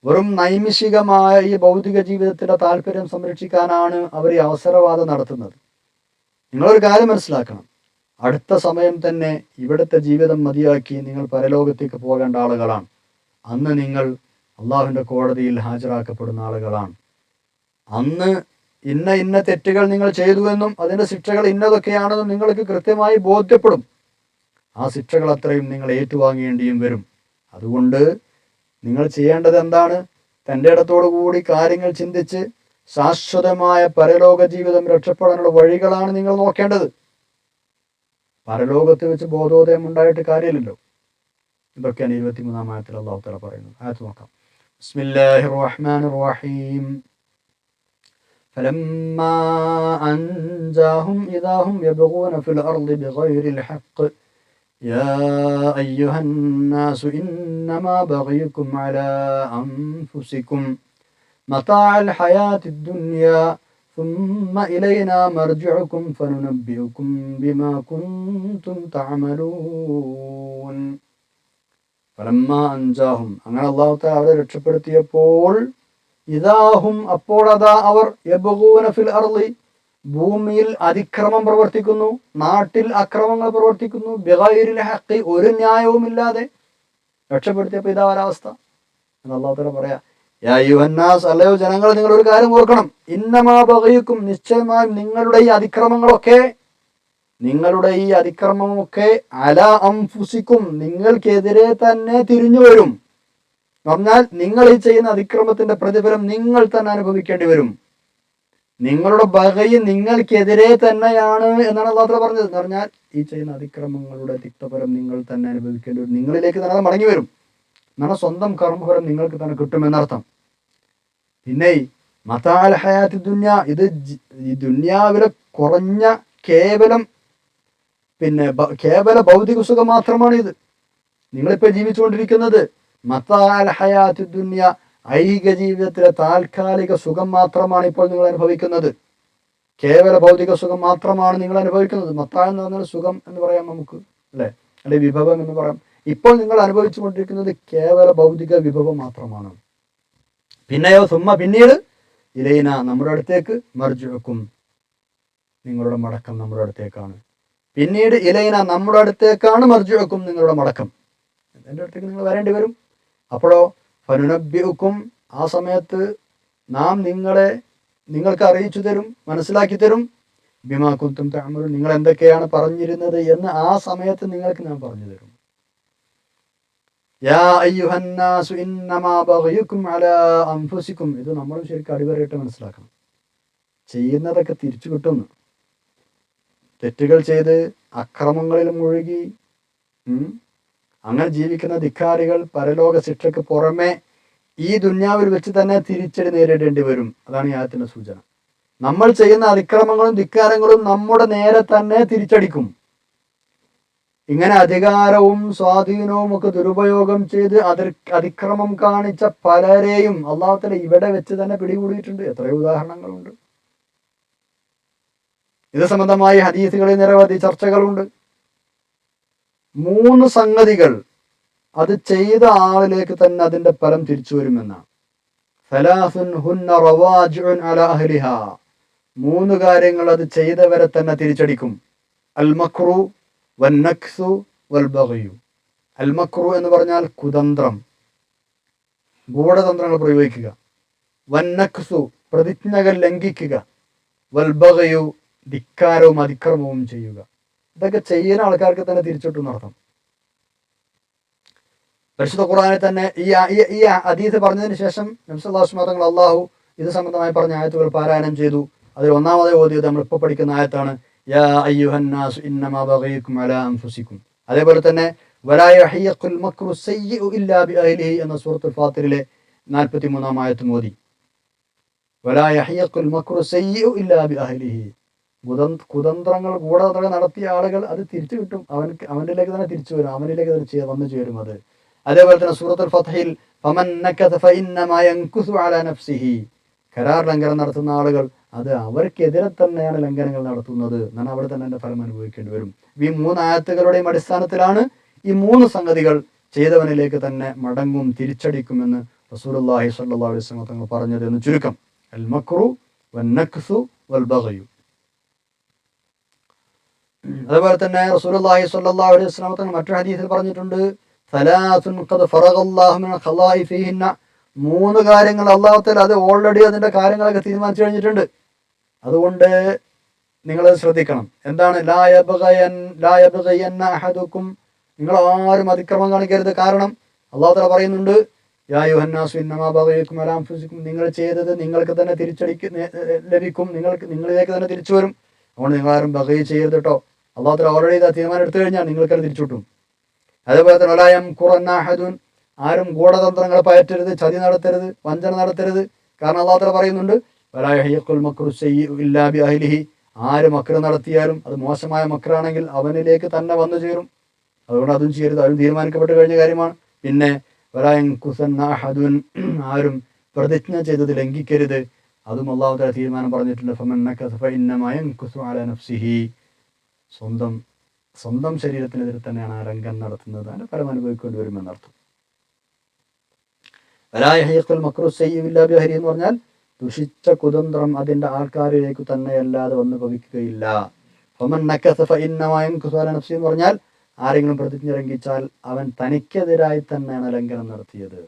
വെറും നൈമിഷികമായ ഈ ഭൗതിക ജീവിതത്തിന്റെ താല്പര്യം സംരക്ഷിക്കാനാണ് അവർ ഈ അവസരവാദം നടത്തുന്നത്. നിങ്ങളൊരു കാര്യം മനസ്സിലാക്കണം, അടുത്ത സമയം തന്നെ ഇവിടുത്തെ ജീവിതം മതിയാക്കി നിങ്ങൾ പരലോകത്തേക്ക് പോകേണ്ട ആളുകളാണ്. അന്ന് നിങ്ങൾ അള്ളാഹുവിൻ്റെ കോടതിയിൽ ഹാജരാക്കപ്പെടുന്ന ആളുകളാണ്. അന്ന് ഇന്ന തെറ്റുകൾ നിങ്ങൾ ചെയ്തു എന്നും അതിൻ്റെ ശിക്ഷകൾ ഇന്നതൊക്കെയാണെന്നും നിങ്ങൾക്ക് കൃത്യമായി ബോധ്യപ്പെടും. ആ ശിക്ഷകൾ അത്രയും നിങ്ങൾ ഏറ്റുവാങ്ങേണ്ടിയും വരും. അതുകൊണ്ട് നിങ്ങൾ ചെയ്യേണ്ടത് എന്താണ്? തൻ്റെ ഇടത്തോടു കൂടി കാര്യങ്ങൾ ചിന്തിച്ച് ശാശ്വതമായ പരലോക ജീവിതം രക്ഷപ്പെടാനുള്ള വഴികളാണ് നിങ്ങൾ നോക്കേണ്ടത്. പരലോകത്ത് വെച്ച് ബോധോദയം ഉണ്ടായിട്ട് കാര്യമില്ലല്ലോ. ഇതൊക്കെയാണ് 23-ാം ആയത്തിൽ അല്ലാഹു തആല പറയുന്നത്. ആയത്ത് നോക്കാം. ബിസ്മില്ലാഹിർ റഹ്മാനിർ റഹീം. ഫലമ്മാ അൻജാഹും ഇദാ ഹും യബ്ഗൂന ഫിൽ അർളി ബിഗൈരിൽ ഹഖ് യാ അയ്യുഹൻ നാസു ഇന്നമാ ബഗയുകും അലാ അൻഫുസികും മതാഅൽ ഹയാത്തിദ് ദുനിയാ ثم إلينا مرجعكم فننبئكم بما كنتم تعملون. ഫലമ്മാ അൻജാഹും, അങ്ങനെ അല്ലാഹു തആല അവരെ രക്ഷപ്പെടുത്തിയപ്പോൾ, ഇദാഹും, അപ്പോഴതാ അവർ, യബ്ഗൂന ഫിൽ അർളി, ഭൂമിയിൽ അതിക്രമം പ്രവർത്തിക്കുന്നു, നാട്ടിൽ അക്രമങ്ങൾ പ്രവർത്തിക്കുന്നു, ബിഗൈരിൽ ഹഖ്, ഒരു ന്യായവുമില്ലാതെ. രക്ഷപ്പെടുത്തിയപ്പോൾ ഇതാ ഒരവസ്ഥ. അല്ലാഹു തആല പറയാ, യാ അയ്യുഹന്നാസ്, അല്ലയോ ജനങ്ങൾ, നിങ്ങൾ ഒരു കാര്യം ഓർക്കണം. ഇന്നമാ ബഗയുക്കും, നിശ്ചയമായും നിങ്ങളുടെ ഈ അതിക്രമമൊക്കെ അലാ അൻഫുസിക്കും, നിങ്ങൾക്കെതിരെ തന്നെ തിരിഞ്ഞു വരും. പറഞ്ഞാൽ നിങ്ങൾ ഈ ചെയ്യുന്ന അതിക്രമത്തിന്റെ പ്രതിഫലം നിങ്ങൾ തന്നെ അനുഭവിക്കേണ്ടി വരും. നിങ്ങളുടെ ബഗയ് നിങ്ങൾക്കെതിരെ തന്നെയാണ് എന്നാണ് അല്ലാഹു പറഞ്ഞത്. എന്ന് പറഞ്ഞാൽ ഈ ചെയ്യുന്ന അതിക്രമങ്ങളുടെ തിക്തഫലം നിങ്ങൾ തന്നെ അനുഭവിക്കേണ്ടി വരും. നിങ്ങളിലേക്ക് തന്നെ മടങ്ങി വരും എന്നാണ്, സ്വന്തം കർമ്മഫലം നിങ്ങൾക്ക് തന്നെ കിട്ടുമെന്നർത്ഥം. പിന്നെ മതാൽ ഹയാത്തി ദുന്യ, ഇത് ഈ ദുന്യാവിലെ കുറഞ്ഞ കേവലം കേവല ഭൗതിക സുഖം മാത്രമാണ് ഇത്. നിങ്ങളിപ്പോ ജീവിച്ചുകൊണ്ടിരിക്കുന്നത് മതാൽ ഹയാത്തി ദുന്യ, ഐഹിക ജീവിതത്തിലെ താൽക്കാലിക സുഖം മാത്രമാണ് ഇപ്പോൾ നിങ്ങൾ അനുഭവിക്കുന്നത്. കേവല ഭൗതിക സുഖം മാത്രമാണ് നിങ്ങൾ അനുഭവിക്കുന്നത്. മത്താ എന്ന് പറഞ്ഞാൽ സുഖം എന്ന് പറയാം നമുക്ക്, അല്ലെ വിഭവം എന്ന് പറയാം. ഇപ്പോൾ നിങ്ങൾ അനുഭവിച്ചു കൊണ്ടിരിക്കുന്നത് കേവല ഭൗതിക വിഭവം മാത്രമാണ്. പിന്നെയോ പിന്നീട് ഇലൈന, നമ്മുടെ അടുത്തേക്ക്, മർജുക്കും, നിങ്ങളുടെ മടക്കം നമ്മുടെ അടുത്തേക്കാണ്. പിന്നീട് ഇലൈന, നമ്മുടെ അടുത്തേക്കാണ്, മർജുക്കും, നിങ്ങളുടെ മടക്കം, എൻ്റെ അടുത്തേക്ക് നിങ്ങൾ വരേണ്ടി വരും. അപ്പോഴോ ഫനുനബ്ബിഉക്കും, ആ സമയത്ത് നാം നിങ്ങൾക്ക് അറിയിച്ചു തരും, മനസ്സിലാക്കി തരും, ബിമാ കുന്തും തഅമലൂൻ, നിങ്ങൾ എന്തൊക്കെയാണ് പറഞ്ഞിരുന്നത് എന്ന് ആ സമയത്ത് നിങ്ങൾക്ക് ഞാൻ പറഞ്ഞു തരും. യാ അയ്യുഹന്നാസു ഇന്നമാ ബഗയുക്കും അലാ അൻഫുസിക്കും, ഇത് നമ്മളും ശരിക്കും അടിവരയിട്ട് മനസ്സിലാക്കണം. ചെയ്യുന്നതൊക്കെ തിരിച്ചു കിട്ടുന്നു. തെറ്റുകൾ ചെയ്ത് അക്രമങ്ങളിൽ മുഴുകി അങ്ങനെ ജീവിക്കുന്ന ധിക്കാരികൾ പരലോക ശിക്ഷയ്ക്ക് പുറമെ ഈ ദുന്യാവിൽ വെച്ച് തന്നെ തിരിച്ചടി നേരിടേണ്ടി വരും. അതാണ് ഈ ആയത്തിന്റെ സൂചന. നമ്മൾ ചെയ്യുന്ന അതിക്രമങ്ങളും ധിക്കാരങ്ങളും നമ്മുടെ നേരെ തന്നെ തിരിച്ചടിക്കും. ഇങ്ങനെ അധികാരവും സ്വാധീനവും ഒക്കെ ദുരുപയോഗം ചെയ്ത് അതിക്രമം കാണിച്ച പലരെയും അല്ലാഹു തആല ഇവിടെ വെച്ച് തന്നെ പിടികൂടിയിട്ടുണ്ട്. എത്രയോ ഉദാഹരണങ്ങളുണ്ട്. ഇത് സംബന്ധമായി ഹദീസുകളിൽ നിരവധി ചർച്ചകളുണ്ട്. 3 സംഗതികൾ അത് ചെയ്ത ആളിലേക്ക് തന്നെ അതിന്റെ ഫലം തിരിച്ചു വരുമെന്നാണ്. 3 കാര്യങ്ങൾ അത് ചെയ്തവരെ തന്നെ തിരിച്ചടിക്കും. അൽ മക്രു വൻ നക്സു വൽ ബഗ്യു. അൽ മക്രു എന്ന് പറഞ്ഞാൽ കുതന്ത്രം, ഗൂഢതന്ത്രങ്ങൾ പ്രയോഗിക്കുക. വൻ നക്സു, പ്രതിജ്ഞകൾ ലംഘിക്കുക. വൽ ബഗ്യു, ധിക്കാരവും അതിക്രമവും ചെയ്യുക. ഇതൊക്കെ ചെയ്യുന്ന ആൾക്കാർക്ക് തന്നെ തിരിച്ചിട്ടു നടത്തും. പരിശുദ്ധ ഖുർആനിൽ തന്നെ ഈ ഹദീസ് പറഞ്ഞതിന് ശേഷം നബി സല്ലല്ലാഹു അലൈഹി വസല്ലം അല്ലാഹു ഇത് സംബന്ധമായി പറഞ്ഞ ആയത്തുകൾ പാരായണം ചെയ്തു. അതിൽ ഒന്നാമതായി ഓതിയത് നമ്മൾ ഇപ്പോൾ പഠിക്കുന്ന ആയത്താണ്, യാ അയ്യുഹന്നാസു ഇന്നമാ ബഗയുക്കും അലാ അൻഫുസിക്കും. അതേപോലെ തന്നെ വലാ യഹിഖുൽ മക്റു സയ്യിഉ ഇല്ലാ ബിഅഹ്ലിഹി എന്ന സൂറത്തുൽ ഫാത്തിറിലെ 43-ാം ആയത്ത് ഓതി. വലാ യഹിഖുൽ മക്റു സയ്യിഉ ഇല്ലാ ബിഅഹ്ലിഹി. ഗൂഢതന്ത്രങ്ങൾ നടത്തിയ ആളുകൾ അത് തിരിച്ചു കിട്ടും. അവനിലേക്ക് തന്നെ തിരിച്ചു വരും, അവനിലേക്ക് തന്നെ വന്നു ചേരും. അത് അതേപോലെ തന്നെ സൂറത്തുൽ ഫത്ഹിൽ ഫമൻ നകത ഫഇന്നമാ യൻകുസു അലാ നഫ്സിഹി, കരാർ ലംഘനം നടത്തുന്ന ആളുകൾ അത് അവർക്കെതിരെ തന്നെയാണ് ലംഘനങ്ങൾ നടത്തുന്നത്, എന്നാൽ അവിടെ തന്നെ അതിന്റെ ഫലം അനുഭവിക്കേണ്ടി വരും. ഈ 3 ആയത്തുകളുടെയും അടിസ്ഥാനത്തിലാണ് ഈ 3 സംഗതികൾ ചെയ്തവനിലേക്ക് തന്നെ മടങ്ങും, തിരിച്ചടിക്കുമെന്ന് റസൂലുള്ളാഹി സ്വല്ലല്ലാഹു അലൈഹി വസല്ലം തങ്ങൾ പറഞ്ഞത് എന്ന് ചുരുക്കം. അൽ മക്റു വൻ നക്സു വൽ ബഗ്യു. അതുപോലെ തന്നെ റസൂലുള്ളാഹി സ്വല്ലല്ലാഹു അലൈഹി വസല്ലം തങ്ങൾ മറ്റൊരു ഹദീസിൽ പറഞ്ഞിട്ടുണ്ട്, സലാസുൻ ഖദ് ഫറഗല്ലാഹു മിൻ ഖളാഇ ഫീഹിന്ന. 3 കാര്യങ്ങൾ അല്ലാഹു തആല അത് ഓൾറെഡി അതിന്റെ കാര്യങ്ങളൊക്കെ തീരുമാനിച്ചു കഴിഞ്ഞിട്ടുണ്ട്. അതുകൊണ്ട് നിങ്ങൾ ശ്രദ്ധിക്കണം. എന്താണ്? ലാ യബ്ഗയന്ന അഹദുക്കും, നിങ്ങൾ ആരും അതിക്രമം കാണിക്കരുത്. കാരണം അല്ലാഹു തആല പറയുന്നുണ്ട്, യാ അയ്യുഹന്നാസു ഇന്നമാ ബഗയുക്കും അലാ അൻഫുസിക്കും, നിങ്ങൾ ചെയ്തത് നിങ്ങൾക്ക് തന്നെ ലഭിക്കും, നിങ്ങളിലേക്ക് തന്നെ തിരിച്ചു വരും. അതുകൊണ്ട് നിങ്ങളാരും ബഗയ ചെയ്യരുത് കേട്ടോ. അല്ലാഹു തആല ഓൾറെഡി ഇതാ തീരുമാനം എടുത്തു കഴിഞ്ഞാൽ നിങ്ങൾക്കത് തിരിച്ചു കിട്ടും. അതേപോലെ തന്നെ വലാ യംകുറന്ന അഹദുൻ, ആരും ഗൂഢതന്ത്രങ്ങൾ പയറ്റരുത്, ചതി നടത്തരുത്, വഞ്ചന നടത്തരുത്. കാരണം അല്ലാഹു തആല പറയുന്നുണ്ട്, വലാ യഹിഖുൽ മക്റു സയ്യിഉ ഇല്ലാ ബിഅഹ്ലിഹി, ആര് മക്ര നടത്തിയാലും അത് മോശമായ മക്രാണെങ്കിൽ അവനിലേക്ക് തന്നെ വന്നു ചേരും. അതുകൊണ്ട് അതും ചെയ്യരുത്, അതും തീരുമാനിക്കപ്പെട്ട് കഴിഞ്ഞ കാര്യമാണ്. പിന്നെ വലാ യൻകുസന്ന അഹദുൻ, ആരും പ്രതിജ്ഞ ചെയ്തത് ലംഘിക്കരുത്, അതും അല്ലാഹു തആല തീരുമാനം പറഞ്ഞിട്ടുണ്ട്. ഫമൻ നകസ ഫഇന്നമാ യൻകുസു അലാ നഫ്സിഹി, സ്വന്തം ശരീരത്തിനെതിരെ തന്നെയാണ് ആ ലംഘനം നടത്തുന്നത്, അതിന്റെ ഫലം അനുഭവിക്കേണ്ടി വരുമെന്നർത്ഥം. വലാ യഹിഖുൽ മക്റു സയ്യിഉ ഇല്ലാ ബിഅഹ്ലിഹി എന്ന് പറഞ്ഞാൽ ദുഷിച്ച കുതന്ത്രം അതിന്റെ ആൾക്കാരിലേക്ക് തന്നെ അല്ലാതെ വന്നു ഭവിക്കുകയില്ല. ഫമൻ നകസ ഫഇന്നമാ യൻകുസു അലാ നഫ്സിഹി എന്ന് പറഞ്ഞാൽ ആരെങ്കിലും പ്രതിജ്ഞ ലംഘിച്ചാൽ അവൻ തനിക്കെതിരായി തന്നെയാണ് ലംഘനം നടത്തിയത്.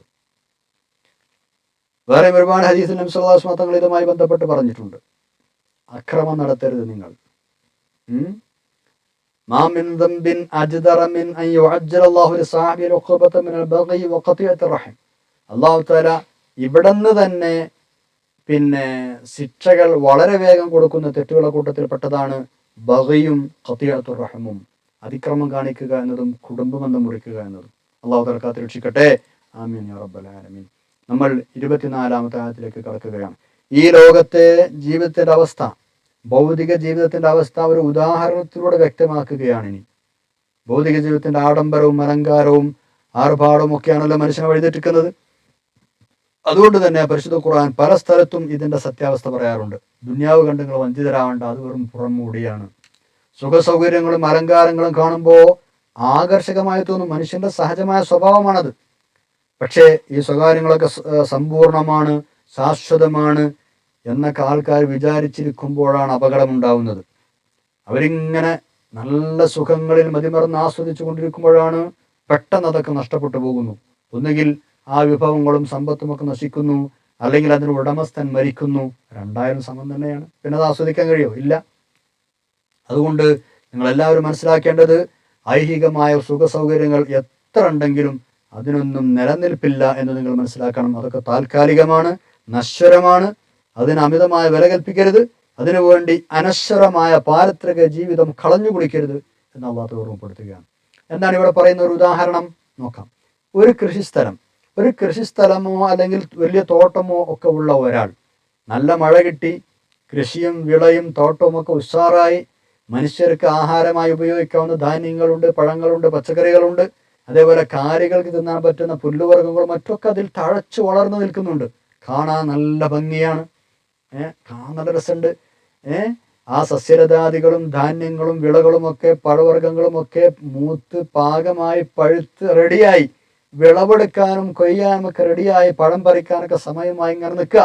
വേറെ ഒരുപാട് ഹദീസിൽ നബി സല്ലല്ലാഹു അലൈഹി വസല്ലം തങ്ങൾ ഇതുമായി ബന്ധപ്പെട്ട് പറഞ്ഞിട്ടുണ്ട്. അക്രമം നടത്തരുത് നിങ്ങൾ. മാ മിൻ ദംബിൻ അജ്ദറ മിൻ അൻ യുഅജ്ജല അല്ലാഹു ലിസാഹിബിൽ ഉഖബത മിനൽ ബഗി വഖതിഅത്തിർ റഹിം. അള്ളാഹു തആല ഇവിടുന്ന് തന്നെ പിന്നെ ശിക്ഷകൾ വളരെ വേഗം കൊടുക്കുന്ന തെറ്റുകളുടെ കൂട്ടത്തിൽപ്പെട്ടതാണ് ബഗയും ഖതിഅത്തുർ റഹമും, അതിക്രമം കാണിക്കുക എന്നതും കുടുംബബന്ധം മുറിക്കുക എന്നതും. അള്ളാഹു തആല കാത്ത് രക്ഷിക്കട്ടെ. ആമീൻ യാ റബ്ബൽ ആലമീൻ. നമ്മൾ 24-ാമത്തെ ആയത്തിലേക്ക് കടക്കുകയാണ്. ഈ ലോകത്തെ ജീവിതത്തിന്റെ അവസ്ഥ, ഭൗതിക ജീവിതത്തിന്റെ അവസ്ഥ ഒരു ഉദാഹരണത്തിലൂടെ വ്യക്തമാക്കുകയാണ്. ഇനി ഭൗതിക ജീവിതത്തിന്റെ ആഡംബരവും അലങ്കാരവും ആർഭാടവും ഒക്കെയാണല്ലോ മനുഷ്യനെ വഴിതെറ്റിക്കുന്നത്. അതുകൊണ്ട് തന്നെ പരിശുദ്ധ ഖുർആൻ പല സ്ഥലത്തും ഇതിന്റെ സത്യാവസ്ഥ പറയാറുണ്ട്. ദുനിയാവ് കണ്ട് നിങ്ങൾ വഞ്ചിതരാവേണ്ട, അത് വെറും പുറംമൂടിയാണ്. സുഖസൗകര്യങ്ങളും അലങ്കാരങ്ങളും കാണുമ്പോൾ ആകർഷകമായി തോന്നും, മനുഷ്യന്റെ സഹജമായ സ്വഭാവമാണത്. പക്ഷേ ഈ സ്വകാര്യങ്ങളൊക്കെ സമ്പൂർണമാണ്, ശാശ്വതമാണ് എന്നൊക്കെ ആൾക്കാർ വിചാരിച്ചിരിക്കുമ്പോഴാണ് അപകടമുണ്ടാവുന്നത്. അവരിങ്ങനെ നല്ല സുഖങ്ങളിൽ മതിമറന്ന് ആസ്വദിച്ചു കൊണ്ടിരിക്കുമ്പോഴാണ് പെട്ടെന്ന് അതൊക്കെ നഷ്ടപ്പെട്ടു പോകുന്നു. ഒന്നുകിൽ ആ വിഭവങ്ങളും സമ്പത്തും ഒക്കെ നശിക്കുന്നു, അല്ലെങ്കിൽ അതിന് ഉടമസ്ഥൻ മരിക്കുന്നു. രണ്ടായാലും സമം തന്നെയാണ്. പിന്നെ അത് ആസ്വദിക്കാൻ കഴിയുമോ? ഇല്ല. അതുകൊണ്ട് നിങ്ങളെല്ലാവരും മനസ്സിലാക്കേണ്ടത്, ഐഹികമായ സുഖ സൗകര്യങ്ങൾ എത്ര ഉണ്ടെങ്കിലും അതിനൊന്നും നിലനിൽപ്പില്ല എന്ന് നിങ്ങൾ മനസ്സിലാക്കണം. അതൊക്കെ താൽക്കാലികമാണ്, നശ്വരമാണ്. അതിന് അമിതമായ വില കൽപ്പിക്കരുത്. അതിനുവേണ്ടി അനശ്വരമായ പാരത്രിക ജീവിതം കളഞ്ഞു കുടിക്കരുത് എന്ന് അള്ളാഹു ഓർമ്മപ്പെടുത്തുകയാണ്. എന്താണ് ഇവിടെ പറയുന്ന ഒരു ഉദാഹരണം നോക്കാം. ഒരു കൃഷിസ്ഥലമോ അല്ലെങ്കിൽ വലിയ തോട്ടമോ ഒക്കെ ഉള്ള ഒരാൾ, നല്ല മഴ കിട്ടി, കൃഷിയും വിളയും തോട്ടവും ഒക്കെ ഉഷാറായി, മനുഷ്യർക്ക് ആഹാരമായി ഉപയോഗിക്കാവുന്ന ധാന്യങ്ങളുണ്ട്, പഴങ്ങളുണ്ട്, പച്ചക്കറികളുണ്ട്, അതേപോലെ കാലികൾക്ക് തിന്നാൻ പറ്റുന്ന പുല്ലുവർഗ്ഗങ്ങളും മറ്റൊക്കെ അതിൽ തഴച്ചു വളർന്നു നിൽക്കുന്നുണ്ട്. കാണാൻ നല്ല ഭംഗിയാണ്, കാണാൻ നല്ല രസമുണ്ട്. ആ സസ്യലതാദികളും ധാന്യങ്ങളും വിളകളും ഒക്കെ പഴവർഗ്ഗങ്ങളും ഒക്കെ മൂത്ത് പാകമായി പഴുത്ത് റെഡിയായി, വിളവെടുക്കാനും കൊയ്യാനും ഒക്കെ റെഡിയായി, പഴം പറിക്കാനൊക്കെ സമയമായി ഇങ്ങനെ നിൽക്കുക.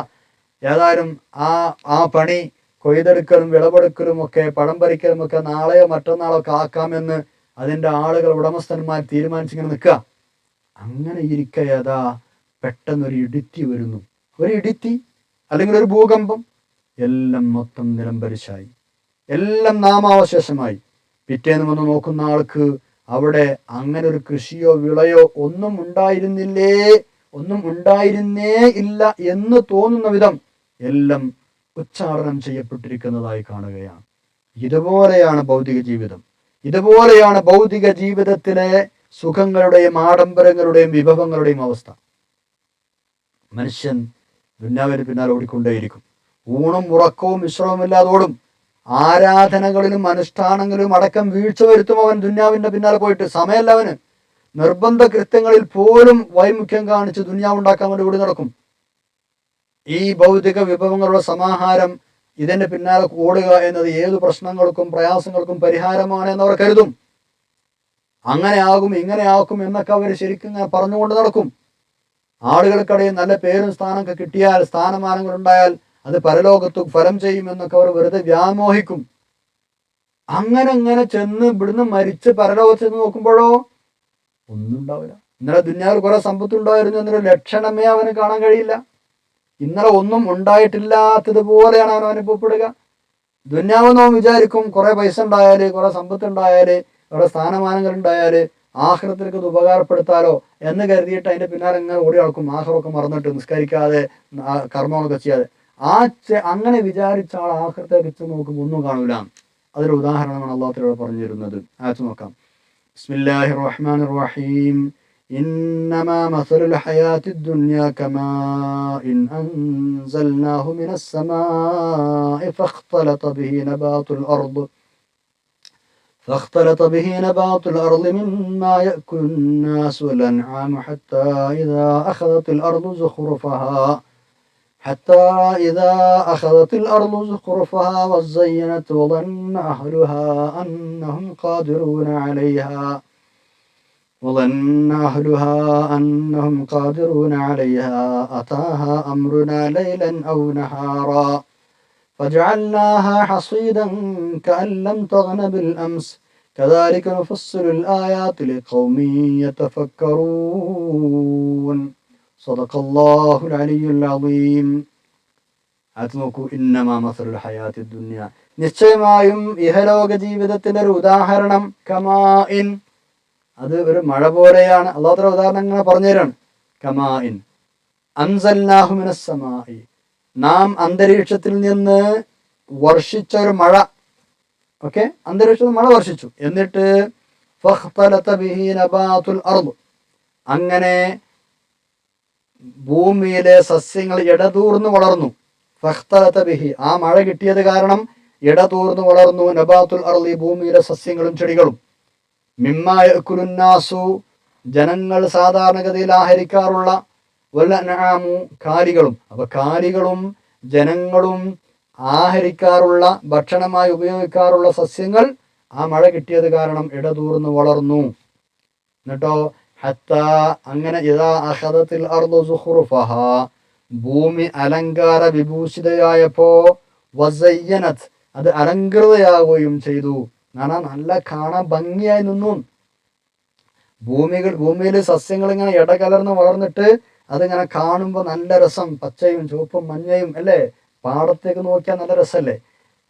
ഏതായാലും ആ പണി, കൊയ്തെടുക്കലും വിളവെടുക്കലും ഒക്കെ പഴം പറിക്കലും ഒക്കെ നാളെയോ മറ്റന്നാളോ ഒക്കെ ആക്കാമെന്ന് അതിൻ്റെ ആളുകൾ, ഉടമസ്ഥന്മാർ തീരുമാനിച്ചിങ്ങനെ നിൽക്കുക. അങ്ങനെ ഇരിക്കയതാ പെട്ടെന്നൊരു ഇടിത്തി വരുന്നു. ഒരു ഇടിത്തി അല്ലെങ്കിൽ ഒരു ഭൂകമ്പം, എല്ലാം മൊത്തം നിലംപരിശായി, എല്ലാം നാമാവശേഷമായി. പിറ്റേന്ന് വന്ന് നോക്കുന്ന ആൾക്ക് അവിടെ അങ്ങനെ ഒരു കൃഷിയോ വിളയോ ഒന്നും ഉണ്ടായിരുന്നേ ഇല്ല എന്ന് തോന്നുന്ന വിധം എല്ലാം ഉച്ചാടനം ചെയ്യപ്പെട്ടിരിക്കുന്നതായി കാണുകയാണ്. ഇതുപോലെയാണ് ഭൗതിക ജീവിതം. ഇതുപോലെയാണ് ഭൗതിക ജീവിതത്തിലെ സുഖങ്ങളുടെയും ആഡംബരങ്ങളുടെയും വിഭവങ്ങളുടെയും അവസ്ഥ. മനുഷ്യൻ ദുന്യാവിന് പിന്നാലെ ഓടിക്കൊണ്ടേയിരിക്കും. ഊണും ഉറക്കവും വിശ്രമമില്ലാതെ ഓടും. ആരാധനകളിലും അനുഷ്ഠാനങ്ങളിലും അടക്കം വീഴ്ച വരുത്തും അവൻ ദുന്യാവിന്റെ പിന്നാലെ പോയിട്ട്. സമയമല്ല അവന്. നിർബന്ധ കൃത്യങ്ങളിൽ പോലും വൈമുഖ്യം കാണിച്ച് ദുന്യാവ് ഉണ്ടാക്കാൻ വേണ്ടി ഓടി നടക്കും. ഈ ഭൗതിക വിഭവങ്ങളുടെ സമാഹാരം, ഇതിന്റെ പിന്നാലെ ഓടുക എന്നത് ഏതു പ്രശ്നങ്ങൾക്കും പ്രയാസങ്ങൾക്കും പരിഹാരമാണ് എന്നവർ കരുതും. അങ്ങനെ ആകും ഇങ്ങനെ ആക്കും എന്നൊക്കെ അവർ ശരിക്കും പറഞ്ഞുകൊണ്ട് നടക്കും. ആളുകൾക്കിടയിൽ നല്ല പേരും സ്ഥാനമൊക്കെ കിട്ടിയാൽ, സ്ഥാനമാനങ്ങൾ ഉണ്ടായാൽ അത് പരലോകത്ത് ഫലം ചെയ്യുമെന്നൊക്കെ അവർ വെറുതെ വ്യാമോഹിക്കും. അങ്ങനെ ചെന്ന് ഇവിടുന്ന് മരിച്ച് പരലോകത്ത് ചെന്ന് നോക്കുമ്പോഴോ ഒന്നും ഉണ്ടാവില്ല. ഇന്നലെ ദുന്യാവിൽ കുറെ സമ്പത്തുണ്ടായിരുന്നു എന്നൊരു ലക്ഷണമേ അവന് കാണാൻ കഴിയില്ല. ഇന്നലെ ഒന്നും ഉണ്ടായിട്ടില്ലാത്തതുപോലെയാണ് അവൻ അനുഭവപ്പെടുക. ദുന്യാവെന്ന് അവൻ വിചാരിക്കും കുറെ പൈസ ഉണ്ടായാല്, കുറെ സമ്പത്ത് ഉണ്ടായാല്, കുറെ സ്ഥാനമാനങ്ങൾ ഉണ്ടായാല് ആഖിറത്തിലേക്ക് ഇത് ഉപകാരപ്പെടുത്താലോ എന്ന് കരുതിയിട്ട് അതിന്റെ പിന്നാലെ ഇങ്ങനെ ഓടി നടക്കും. ആഖിറൊക്കെ മറന്നിട്ട്, നിസ്കരിക്കാതെ, കർമ്മങ്ങളൊക്കെ ചെയ്യാതെ. അങ്ങനെ വിചാരിച്ച ആൾ ആഖിറത്തേക്ക് എത്തി നോക്കുമ്പോൾ ഒന്നും കാണൂല. അതൊരു ഉദാഹരണമാണ് അള്ളാഹു പറഞ്ഞു തരുന്നത്. ആയത്ത് നോക്കാം. ബിസ്മില്ലാഹിർ റഹ്മാനിർ റഹീം. إنما مثل الحياة الدنيا كماء أنزلناه من السماء فاختلط به نبات الأرض مما يأكل الناس والأنعام حتى إذا أخذت الأرض زخرفها وزينت وظن أهلها أنهم قادرون عليها أتاها أمرنا ليلا أو نهارا فجعلناها حصيدا كأن لم تغن بالأمس كذلك نفصل الآيات لقوم يتفكرون صدق الله العلي العظيم. അത് നോക്കൂ. ഇന്നമാ മസലുൽ ഹയാത്തി ദുനിയ, നിശ്ചയമായും ഇഹലോക ജീവിതത്തിന്റെ ഒരു ഉദാഹരണം കമാഇൻ, അത് ഒരു മഴ പോലെയാണ്. അല്ലാഹു തആല ഉദാഹരണം ഇങ്ങനെ പറഞ്ഞു തരാണ്. കമാഇൻ, അൻസൽനാഹു മിനസ് സമായി, നാം അന്തരീക്ഷത്തിൽ നിന്ന് വർഷിച്ച ഒരു മഴ. ഓക്കെ, അന്തരീക്ഷത്തിൽ മഴ വർഷിച്ചു. എന്നിട്ട് ഫഖ്തലത ബിഹി നബാതുൽ അർദ്, അങ്ങനെ ഭൂമിയിലെ സസ്യങ്ങൾ ഇടതൂർന്ന് വളർന്നു. ഫഖ്തലത ബിഹി, ആ മഴ കിട്ടിയത് കാരണം ഇടതൂർന്ന് വളർന്നു. നബാതുൽ അർദി, ഭൂമിയിലെ സസ്യങ്ങളും ചെടികളും. മിമ്മാ യഅ്കുലുന്നാസു, ജനങ്ങൾ സാധാരണഗതിയിൽ ആഹരിക്കാറുള്ള, വൽ അൻആമു, കാലികളും. അപ്പൊ കാലികളും ജനങ്ങളും ആഹരിക്കാറുള്ള, ഭക്ഷണമായി ഉപയോഗിക്കാറുള്ള സസ്യങ്ങൾ ആ മഴ കിട്ടിയത് കാരണം ഇടതൂർന്ന് വളർന്നു. എന്നിട്ടോ ഹത്താ, അങ്ങനെ ഇദാ അഖദത്തിൽ അർദു സുഖ്റുഫഹാ, ഭൂമി അലങ്കാര വിഭൂഷിതയായപ്പോ, വസയ്യനത്, അത് അലങ്കൃതയാവുകയും ചെയ്തു. നല്ല കാണാൻ ഭംഗിയായി നിന്നു. ഭൂമിയിൽ സസ്യങ്ങൾ ഇങ്ങനെ ഇടകലർന്ന് വളർന്നിട്ട് അതിങ്ങനെ കാണുമ്പോൾ നല്ല രസം, പച്ചയും ചുവപ്പും മഞ്ഞയും അല്ലേ, പാടത്തേക്ക് നോക്കിയാൽ നല്ല രസമല്ലേ.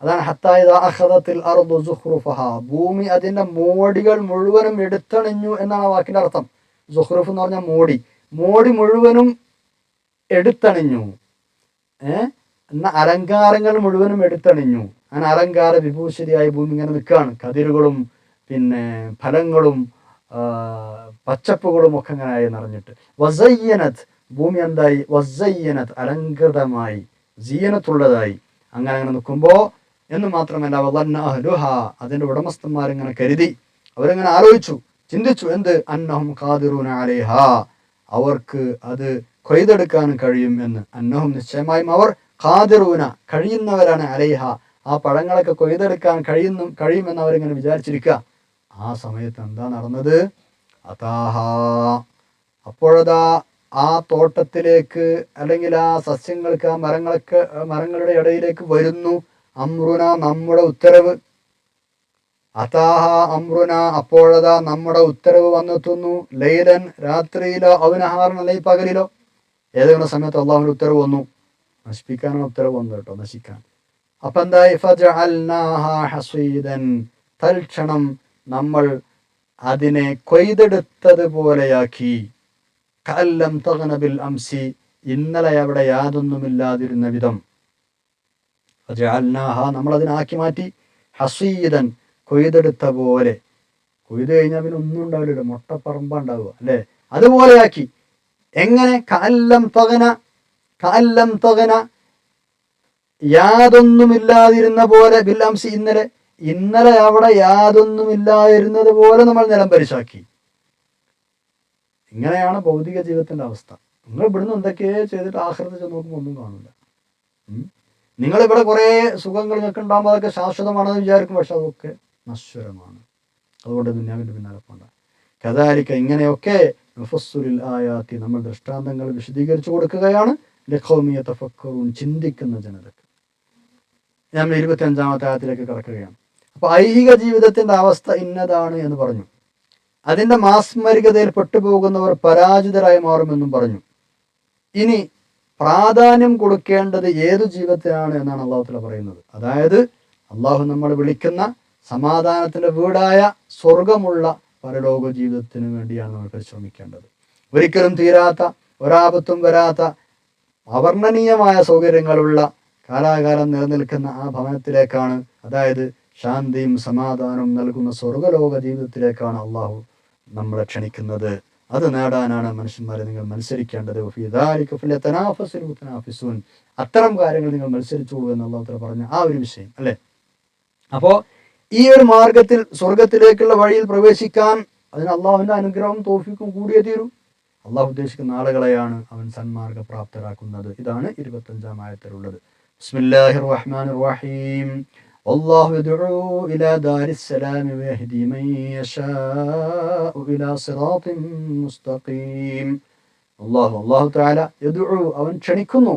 അതാണ് ഹത്താ ഇദാ അഖദത്തിൽ അർദു സുഖ്റുഫഹാ, ഭൂമി അതിന്റെ മോടികൾ മുഴുവനും എടുത്തണിഞ്ഞു എന്നാണ് ആ വാക്കിന്റെ അർത്ഥം. സുഖ്റുഫ് എന്ന് പറഞ്ഞാൽ മോടി മുഴുവനും എടുത്തണിഞ്ഞു. എന്നാൽ അലങ്കാരങ്ങൾ മുഴുവനും എടുത്തണിഞ്ഞു. അങ്ങനെ അലങ്കാര വിഭൂഷിതയായി ഭൂമി ഇങ്ങനെ നിൽക്കുകയാണ്. കതിരുകളും പിന്നെ ഫലങ്ങളും പച്ചപ്പുകളും ഒക്കെ ഇങ്ങനെ ആയി നിറഞ്ഞിട്ട്. വസയ്യനത്, ഭൂമി എന്തായി? വസയ്യനത്, അലങ്കൃതമായി, ജീനത്തുള്ളതായി. അങ്ങനെ നിൽക്കുമ്പോ എന്ന് മാത്രമല്ല, വദന്ന അഹ്ലുഹാ, അതിന്റെ ഉടമസ്ഥന്മാരിങ്ങനെ കരുതി, അവരിങ്ങനെ ആലോചിച്ചു, ചിന്തിച്ചു. എന്ത്? അന്നഹും ഖാദിറൂന അലൈഹാ, അവർക്ക് അത് കൊയ്തെടുക്കാൻ കഴിയും എന്ന്. അന്നഹും, നിശ്ചയമായും അവർ, ഖാദിറൂന, കഴിയുന്നവരാണ്, അലൈഹ, ആ പഴങ്ങളൊക്കെ കൊയ്തെടുക്കാൻ കഴിയുമെന്ന് അവരിങ്ങനെ വിചാരിച്ചിരിക്കുക. ആ സമയത്ത് എന്താ നടന്നത്? അതാഹാ, അപ്പോഴതാ ആ തോട്ടത്തിലേക്ക്, അല്ലെങ്കിൽ ആ സസ്യങ്ങൾക്ക്, ആ മരങ്ങളുടെ ഇടയിലേക്ക് വരുന്നു അമ്രുന, നമ്മുടെ ഉത്തരവ്. അതാഹ അമ്രുന, അപ്പോഴതാ നമ്മുടെ ഉത്തരവ് വന്നെത്തുന്നു. ലൈലൻ, രാത്രിയിലോ, അവനഹാറൻ, അല്ലെങ്കിൽ പകലിലോ, ഏതെങ്കിലും സമയത്ത് അള്ളാഹുവിന്റെ ഉത്തരവ് വന്നു. നശിപ്പിക്കാനാണ് ഉത്തരവ് വന്നത് കേട്ടോ, നശിക്കാൻ. അപ്പൊ എന്തായി? ഫജഅൽനാഹാ ഹസീദൻ, തൽക്ഷണം നമ്മൾ അതിനെ കൊയ്തെടുത്തത് പോലെയാക്കി. കഅല്ലം തഗ്ന ബിൽ അംസി, ഇന്നലെ അവിടെ യാതൊന്നുമില്ലാതിരുന്ന വിധം. ഫജഅൽനാഹ, നമ്മൾ അതിനാക്കി മാറ്റി. ഹസീദൻ, കൊയ്തെടുത്ത പോലെ. കൊയ്ത് കഴിഞ്ഞാൽ പിന്നെ ഒന്നും ഉണ്ടാവില്ല, മൊട്ടപ്പറമ്പ ഉണ്ടാവുക അല്ലേ, അതുപോലെയാക്കി. എങ്ങനെ? കഅല്ലം തഗ്ന, യാതൊന്നുമില്ലാതിരുന്ന പോലെ, ബിൽ അംസി, ഇന്നലെ അവിടെ യാതൊന്നുമില്ലാതിരുന്നത് പോലെ നമ്മൾ നിലം പരിശാക്കി. ഇങ്ങനെയാണ് ഭൗതിക ജീവിതത്തിന്റെ അവസ്ഥ. നിങ്ങൾ ഇവിടുന്ന് എന്തൊക്കെയോ ചെയ്തിട്ട് ആഖിറത്ത് ചെന്ന് നോക്കുമ്പോൾ ഒന്നും കാണില്ല. നിങ്ങളിവിടെ കുറേ സുഖങ്ങൾ നിങ്ങൾക്ക് ഉണ്ടാകുമ്പോൾ അതൊക്കെ ശാശ്വതമാണെന്ന് വിചാരിക്കും, പക്ഷെ അതൊക്കെ നശ്വരമാണ്. അതുകൊണ്ട് ദുനിയാവിന്റെ പിന്നാലെ പോണ്ട. കദാലിക, ഇങ്ങനെയൊക്കെ മുഫസ്സിലുൽ ആയാത്തി, നമ്മൾ ദൃഷ്ടാന്തങ്ങൾ വിശദീകരിച്ചു കൊടുക്കുകയാണ്. ലിഖൗമി യതഫക്കറൂൻ, ചിന്തിക്കുന്ന ജനതക്ക്. നമ്മൾ 25-ാമത്തെ ആയത്തിലേക്ക് കടക്കുകയാണ്. അപ്പൊ ഐഹിക ജീവിതത്തിന്റെ അവസ്ഥ ഇന്നതാണ് എന്ന് പറഞ്ഞു. അതിന്റെ മാസ്മരികതയിൽ പെട്ടുപോകുന്നവർ പരാജിതരായി മാറുമെന്നും പറഞ്ഞു. ഇനി പ്രാധാന്യം കൊടുക്കേണ്ടത് ഏതു ജീവിതത്തിനാണ് എന്നാണ് അള്ളാഹു തആല പറയുന്നത്. അതായത് അള്ളാഹു നമ്മൾ വിളിക്കുന്ന സമാധാനത്തിന്റെ വീടായ സ്വർഗമുള്ള പരലോക ജീവിതത്തിന് വേണ്ടിയാണ് നമ്മൾ പരിശ്രമിക്കേണ്ടത്. ഒരിക്കലും തീരാത്ത, ഒരാപത്തും വരാത്ത, അവർണ്ണനീയമായ സൗകര്യങ്ങളുള്ള, കാലാകാലം നിലനിൽക്കുന്ന ആ ഭവനത്തിലേക്കാണ്, അതായത് ശാന്തിയും സമാധാനവും നൽകുന്ന സ്വർഗലോക ജീവിതത്തിലേക്കാണ് അള്ളാഹു നമ്മളെ ക്ഷണിക്കുന്നത്. അത് നേടാനാണ് മനുഷ്യന്മാരെ നിങ്ങൾ മത്സരിക്കേണ്ടത്. അത്തരം കാര്യങ്ങൾ നിങ്ങൾ മത്സരിച്ചോളൂ എന്ന് അള്ളാഹു തആല പറഞ്ഞ ആ ഒരു വിഷയം അല്ലെ. അപ്പോ ഈ ഒരു മാർഗത്തിൽ, സ്വർഗത്തിലേക്കുള്ള വഴിയിൽ പ്രവേശിക്കാൻ അതിന് അള്ളാഹുവിന്റെ അനുഗ്രഹവും തൗഫീഖും കൂടിയേ തീരൂ. അള്ളാഹു ഉദ്ദേശിക്കുന്ന ആളുകളെയാണ് അവൻ സന്മാർഗ പ്രാപ്തരാക്കുന്നത്. ഇതാണ് 25-ാം ആയത്തിലുള്ളത്. ബിസ്മില്ലാഹിർ റഹ്മാനിർ റഹീം. വല്ലാഹു യദ്ഉ ഇലാ ദാരിസ്സലാം വയഹ്ദി മൻ യശാഉ ഇലാ സിറാത്തിൻ മുസ്തഖീം. അല്ലാഹു തആല യദ്ഉ, അവൻ ക്ഷണിക്കുന്നു,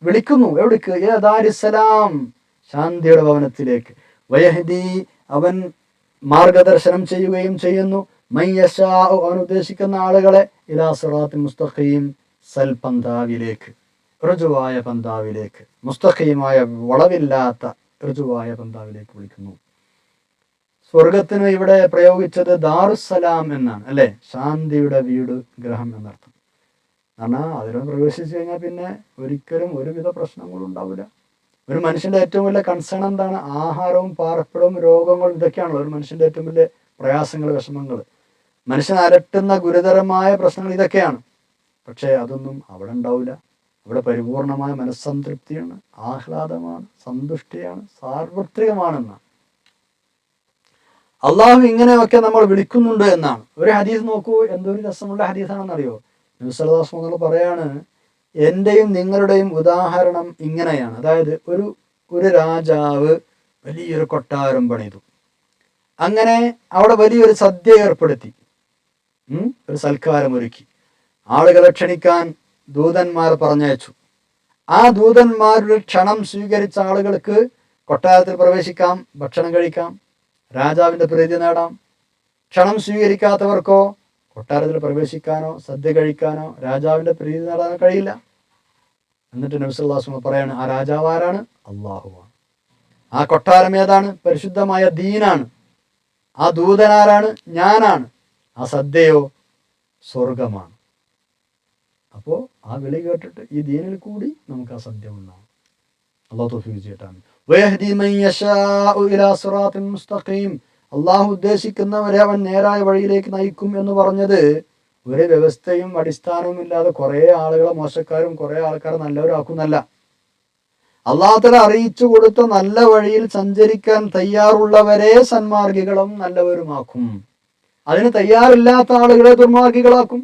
വിളിക്കുന്നു. എവിടേക്ക്? ഇലാ ദാരിസ്സലാം, ശാന്തിയുടെ ഭവനത്തിലേക്ക്. വയഹ്ദി, അവൻ മാർഗദർശനം ചെയ്യുകയും ചെയ്യുന്നു. മൻ യശാഉ, അവൻ ഉദ്ദേശിക്കുന്ന ആളുകളെ, ഇലാ സിറാത്തിൻ മുസ്തഖീം, സൽപന്താവിലേക്ക്, ഋജുവായ പന്താവിലേക്ക്, മുസ്തഖീമായ വളവില്ലാത്ത ഋജുവായ പന്താവിലേക്ക് വിളിക്കുന്നു. സ്വർഗത്തിന് ഇവിടെ പ്രയോഗിച്ചത് ദാറുസ്സലാം എന്നാണ് അല്ലെ, ശാന്തിയുടെ വീട്, ഗ്രഹം എന്നർത്ഥം. കാരണം അതിലൊന്ന് പ്രവേശിച്ചു കഴിഞ്ഞാൽ പിന്നെ ഒരിക്കലും ഒരുവിധ പ്രശ്നങ്ങളും ഉണ്ടാവില്ല. ഒരു മനുഷ്യൻ്റെ ഏറ്റവും വലിയ കൺസേൺ എന്താണ്? ആഹാരവും പാർപ്പിടവും രോഗങ്ങളും ഇതൊക്കെയാണല്ലോ ഒരു മനുഷ്യൻ്റെ ഏറ്റവും വലിയ പ്രയാസങ്ങൾ, വിഷമങ്ങൾ. മനുഷ്യൻ അലട്ടുന്ന ഗുരുതരമായ പ്രശ്നങ്ങൾ ഇതൊക്കെയാണ്. പക്ഷേ അതൊന്നും അവിടെ ഉണ്ടാവില്ല. അവിടെ പരിപൂർണമായ മനസ്സംതൃപ്തിയാണ്, ആഹ്ലാദമാണ്, സന്തുഷ്ടിയാണ്, സാർവത്രികമാണെന്നാണ്. അള്ളാഹു ഇങ്ങനെയൊക്കെ നമ്മൾ വിളിക്കുന്നുണ്ട് എന്നാണ്. ഒരു ഹദീസ് നോക്കൂ, എന്തൊരു രസമുള്ള ഹദീസാണെന്നറിയോ? നബി സല്ലല്ലാഹു അലൈഹി വസല്ലം പറയാണ്, എൻ്റെയും നിങ്ങളുടെയും ഉദാഹരണം ഇങ്ങനെയാണ്. അതായത് ഒരു രാജാവ് വലിയൊരു കൊട്ടാരം പണിതു. അങ്ങനെ അവിടെ വലിയൊരു സദ്യ ഏർപ്പെടുത്തി, ഒരു സൽക്കാരം ഒരുക്കി. ആളുകളെ ക്ഷണിക്കാൻ ദൂതന്മാർ പറഞ്ഞയച്ചു. ആ ദൂതന്മാരുടെ ക്ഷണം സ്വീകരിച്ച ആളുകൾക്ക് കൊട്ടാരത്തിൽ പ്രവേശിക്കാം, ഭക്ഷണം കഴിക്കാം, രാജാവിൻ്റെ പ്രീതി നേടാം. ക്ഷണം സ്വീകരിക്കാത്തവർക്കോ കൊട്ടാരത്തിൽ പ്രവേശിക്കാനോ സദ്യ കഴിക്കാനോ രാജാവിൻ്റെ പ്രീതി നേടാനോ കഴിയില്ല. എന്നിട്ട് നബി സല്ലല്ലാഹു അലൈഹി വസല്ലം പറയാണ്, ആ രാജാവ് ആരാണ്? അല്ലാഹുവാണ്. ആ കൊട്ടാരം ഏതാണ്? പരിശുദ്ധമായ ദീനാണ്. ആ ദൂതനാരാണ്? ഞാനാണ്. ആ സദ്യയോ സ്വർഗമാണ്. അപ്പോൾ ആ വിളി കേട്ടിട്ട് ഈ ദീനിൽ കൂടി നമുക്ക് ആ സദ്യ ഉണ്ടാകും. അല്ലാഹു തൗഫീഖ് ചെയ്യട്ടെ. വയഹ്ദി മൻ യശാഉ ഇലാ സിറാത്തിൻ മുസ്തഖീം. അള്ളാഹു ഉദ്ദേശിക്കുന്നവരെ അവൻ നേരായ വഴിയിലേക്ക് നയിക്കും എന്ന് പറഞ്ഞത് ഒരു വ്യവസ്ഥയും അടിസ്ഥാനവും ഇല്ലാതെ കുറേ ആളുകളെ മോശക്കാരും കുറേ ആൾക്കാരെ നല്ലവരാക്കുന്നല്ല. അള്ളാഹു തആല അറിയിച്ചു കൊടുത്ത നല്ല വഴിയിൽ സഞ്ചരിക്കാൻ തയ്യാറുള്ളവരെ സന്മാർഗികളും നല്ലവരുമാക്കും. അതിന് തയ്യാറില്ലാത്ത ആളുകളെ ദുർമാർഗികളാക്കും.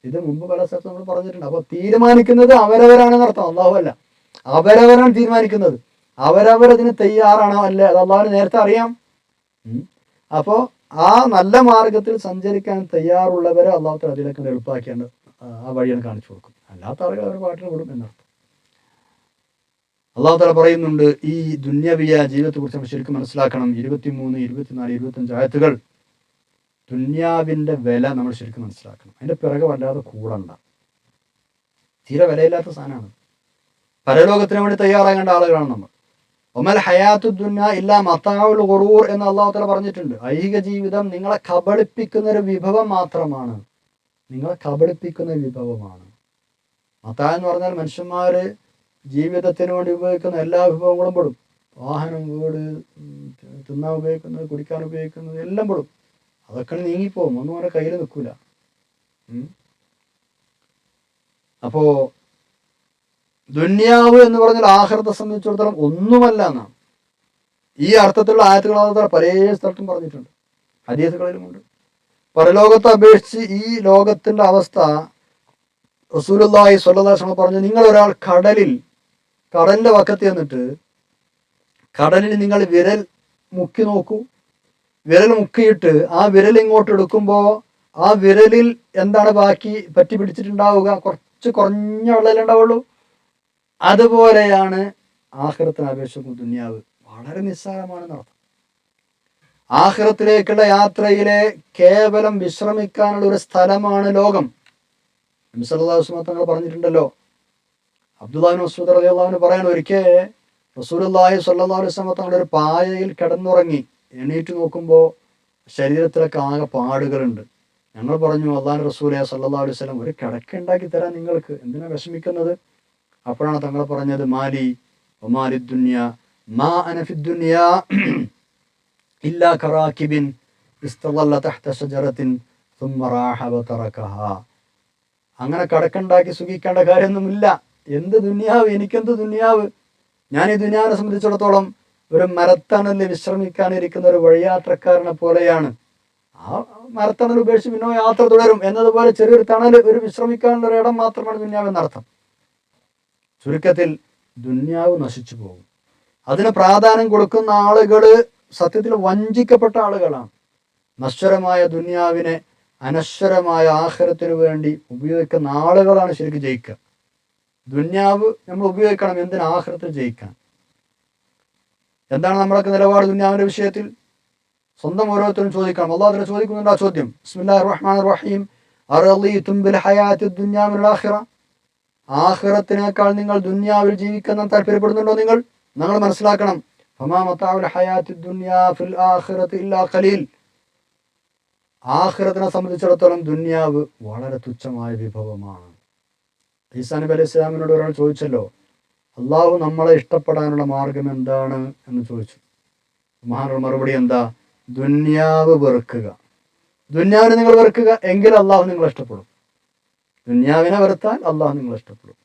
ഇത് മുമ്പ് പല സ്ഥലത്തും നമ്മൾ പറഞ്ഞിട്ടുണ്ട്. അപ്പോൾ തീരുമാനിക്കുന്നത് അവരവരാണെന്ന് അർത്ഥം, അള്ളാഹു അല്ല. അവരവരാണ് തീരുമാനിക്കുന്നത്. അവരവരതിന് തയ്യാറാണോ അല്ലേ അത് അള്ളാഹുവിന് നേരത്തെ അറിയാം. അപ്പോൾ ആ നല്ല മാർഗത്തിൽ സഞ്ചരിക്കാൻ തയ്യാറുള്ളവരെ അള്ളാഹു തആല അതിലേക്ക് എളുപ്പമാക്കിയാണ് ആ വഴിയാണ് കാണിച്ചു കൊടുക്കും. അല്ലാത്ത ആളുകൾ അവർ പാട്ടിന് വിടും എന്നർത്ഥം. അള്ളാഹു തആല പറയുന്നുണ്ട്, ഈ ദുന്യവിയ ജീവിതത്തെ കുറിച്ച് നമ്മൾ ശരിക്കും മനസ്സിലാക്കണം. 23, 24, 25 ആയത്തുകൾ ദുന്യാവിൻ്റെ വില നമ്മൾ ശരിക്കും മനസ്സിലാക്കണം. അതിൻ്റെ പിറകെ വല്ലാതെ കൂടണ്ട. തീരെ വിലയില്ലാത്ത സാധനമാണ്. പരലോകത്തിന് വേണ്ടി തയ്യാറാകേണ്ട ആളുകളാണ് നമ്മൾ. ഒമൽ ഹയാത്തു ദുന്യ ഇല്ലാ മതാഉൽ ഖുറൂർ എന്ന് അള്ളാഹു തആല പറഞ്ഞിട്ടുണ്ട്. ഐഹിക ജീവിതം നിങ്ങളെ കബളിപ്പിക്കുന്ന ഒരു വിഭവം മാത്രമാണ്. നിങ്ങളെ കബളിപ്പിക്കുന്ന വിഭവമാണ്. മതാ എന്ന് പറഞ്ഞാൽ മനുഷ്യന്മാർ ജീവിതത്തിന് വേണ്ടി ഉപയോഗിക്കുന്ന എല്ലാ വിഭവങ്ങളും പെടും. വാഹനം, വീട്, തിന്നാൻ ഉപയോഗിക്കുന്നത്, കുടിക്കാൻ ഉപയോഗിക്കുന്നത് എല്ലാം പെടും. അതൊക്കെ നീങ്ങിപ്പോവും, ഒന്നും അവരുടെ കയ്യിൽ നിൽക്കൂല. അപ്പോ ദുന്യാവ് എന്ന് പറഞ്ഞാൽ ആഖിറത്തെ സംബന്ധിച്ചിടത്തോളം ഒന്നുമല്ല എന്നാണ്. ഈ അർത്ഥത്തിലുള്ള ആയത്തുകൾ പല സ്ഥലത്തും പറഞ്ഞിട്ടുണ്ട്, ഹദീസുകളിലുമുണ്ട്. പരലോകത്തെ അപേക്ഷിച്ച് ഈ ലോകത്തിന്റെ അവസ്ഥ റസൂലുള്ളാഹി സ്വല്ലല്ലാഹു അലൈഹി വസല്ലം പറഞ്ഞു, നിങ്ങൾ ഒരാൾ കടലിന്റെ വക്കത്ത് ചെന്നിട്ട് കടലിൽ നിങ്ങൾ വിരൽ മുക്കി നോക്കൂ. വിരൽ മുക്കിയിട്ട് ആ വിരൽ ഇങ്ങോട്ട് എടുക്കുമ്പോൾ ആ വിരലിൽ എന്താണ് ബാക്കി പറ്റി പിടിച്ചിട്ടുണ്ടാവുക? കുറച്ച് കുറഞ്ഞ വെള്ളമല്ലേ ഉണ്ടാവുള്ളൂ. അതുപോലെയാണ് ആഖിറത്തിനെ അപേക്ഷിച്ച് ദുനിയാവ്. വളരെ നിസ്സാരമാണെന്നർത്ഥം. ആഖിറത്തിലേക്കുള്ള യാത്രയിലെ കേവലം വിശ്രമിക്കാനുള്ള ഒരു സ്ഥലമാണ് ലോകം. നബി സല്ലല്ലാഹു അലൈഹി വസല്ലം തങ്ങൾ പറഞ്ഞിട്ടുണ്ടല്ലോ. അബ്ദുല്ലാഹി ഇബ്നു മസ്ഊദ് റളിയല്ലാഹു അൻഹു പറയാണ്, ഒരിക്കൽ റസൂലുള്ളാഹി സ്വല്ലല്ലാഹു അലൈഹി വസല്ലം തങ്ങൾ ഒരു പായയിൽ കിടന്നുറങ്ങി. എണീറ്റ് നോക്കുമ്പോൾ ശരീരത്തിലൊക്കെ ആകെ പാടുകളുണ്ട്. ഞങ്ങൾ പറഞ്ഞു, അല്ലാഹുവിന്റെ റസൂലേ സ്വല്ലല്ലാഹു അലൈഹി വസല്ലം, ഒരു കിടക്ക ഉണ്ടാക്കി തരാൻ നിങ്ങൾക്ക്, എന്തിനാ വിഷമിക്കുന്നത്? അപ്പോഴാണ് തങ്ങൾ പറഞ്ഞത്, മാലി ഒമാലി ദുനിയ മാ അന ഫി ദുനിയ ഇല്ലാ കറാകിബിൻ ഇസ്തളല്ല തഹ്ത ശജറത്തിൻ സുമ്മ റാഹ വതറകഹാ. അങ്ങനെ കടക്കുണ്ടാക്കി സുഖിക്കേണ്ട കാര്യമൊന്നുമില്ല. എന്ത് ദുനിയാവ്, എനിക്കെന്ത് ദുനിയാവ്? ഞാൻ ഈ ദുനിയാവിനെ സംബന്ധിച്ചിടത്തോളം ഒരു മരത്തണലിൽ വിശ്രമിക്കാനിരിക്കുന്ന ഒരു വഴിയാത്രക്കാരനെ പോലെയാണ്. ആ മരത്തണൽ ഉപേക്ഷിച്ച് പിന്നെ യാത്ര തുടരും എന്നതുപോലെ ചെറിയൊരു തണൽ, ഒരു വിശ്രമിക്കാനുള്ള ഒരു ഇടം മാത്രമാണ് ദുനിയാവ് എന്നർത്ഥം. ചുരുക്കത്തിൽ ദുന്യാവ് നശിച്ചു പോകും. അതിന് പ്രാധാന്യം കൊടുക്കുന്ന ആളുകൾ സത്യത്തിൽ വഞ്ചിക്കപ്പെട്ട ആളുകളാണ്. നശ്വരമായ ദുന്യാവിനെ അനശ്വരമായ ആഖിറത്തിന് വേണ്ടി ഉപയോഗിക്കുന്ന ആളുകളാണ് ശരിക്കും ജയിക്കുക. ദുന്യാവ് നമ്മൾ ഉപയോഗിക്കണം എന്തിന്? ആഖിറത്തിൽ ജയിക്കാൻ. എന്താണ് നമ്മളൊക്കെ നിലപാട് ദുന്യാവിന്റെ വിഷയത്തിൽ? സ്വന്തം ഓരോരുത്തരും ചോദിക്കണം. അല്ലാഹു തആല ചോദിക്കുന്നുണ്ട് ആ ചോദ്യം. ബിസ്മില്ലാഹിർ റഹ്മാനിർ റഹീം അറളീതും ബിൽ ഹയാത്തി ദുനിയ മിനൽ ആഖിറ. ആഖിറത്തിനേക്കാൾ നിങ്ങൾ ദുനിയാവിൽ ജീവിക്കാൻ താല്പര്യപ്പെടുന്നുണ്ടോ? നിങ്ങൾ മനസ്സിലാക്കണം, ഫമാ മതാഉൽ ഹയാത്തി ദുനിയ ഫിൽ ആഖിറതി ഇല്ലാ ഖലീൽ. ആഖിറത്തിനെ സംബന്ധിച്ചിടത്തോളം ദുനിയാവ് വളരെ തുച്ഛമായ വിഭവമാണ്. ഈസാ നബി അലൈഹി ഇസ്ലാമിനോട് ഒരാൾ ചോദിച്ചല്ലോ, അള്ളാഹു നമ്മളെ ഇഷ്ടപ്പെടാനുള്ള മാർഗം എന്താണ് എന്ന് ചോദിച്ചു. മഹാനോട് മറുപടി എന്താ? ദുന്യാവ് വെറുക്കുക. ദുന്യാവിനെ നിങ്ങൾ വെറുക്കുക, എങ്കിൽ അള്ളാഹു നിങ്ങളെ ഇഷ്ടപ്പെടും. ദുന്യാവിനെ വെറുത്താൽ അള്ളാഹു നിങ്ങളെ ഇഷ്ടപ്പെടും.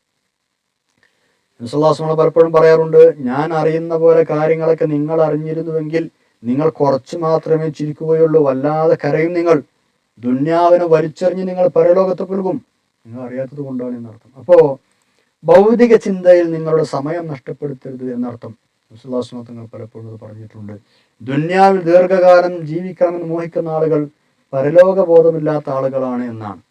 നബി പലപ്പോഴും പറയാറുണ്ട്, ഞാൻ അറിയുന്ന പോലെ കാര്യങ്ങളൊക്കെ നിങ്ങൾ അറിഞ്ഞിരുന്നുവെങ്കിൽ നിങ്ങൾ കുറച്ച് മാത്രമേ ചിരിക്കുകയുള്ളൂ, വല്ലാതെ കരയും നിങ്ങൾ. ദുന്യാവിനെ വലിച്ചെറിഞ്ഞ് നിങ്ങൾ പരലോകത്ത് പുൽകും. നിങ്ങൾ അറിയാത്തത് കൊണ്ടാണ് എന്നർത്ഥം. അപ്പോ ഭൗതിക ചിന്തയിൽ നിങ്ങളുടെ സമയം നഷ്ടപ്പെടുത്തരുത് എന്നർത്ഥം. തങ്ങൾ പലപ്പോഴും അത് പറഞ്ഞിട്ടുണ്ട്. ദുന്യാവിൽ ദീർഘകാലം ജീവിക്കണമെന്ന് മോഹിക്കുന്ന ആളുകൾ പരലോക ബോധമില്ലാത്ത ആളുകളാണ് എന്നാണ്.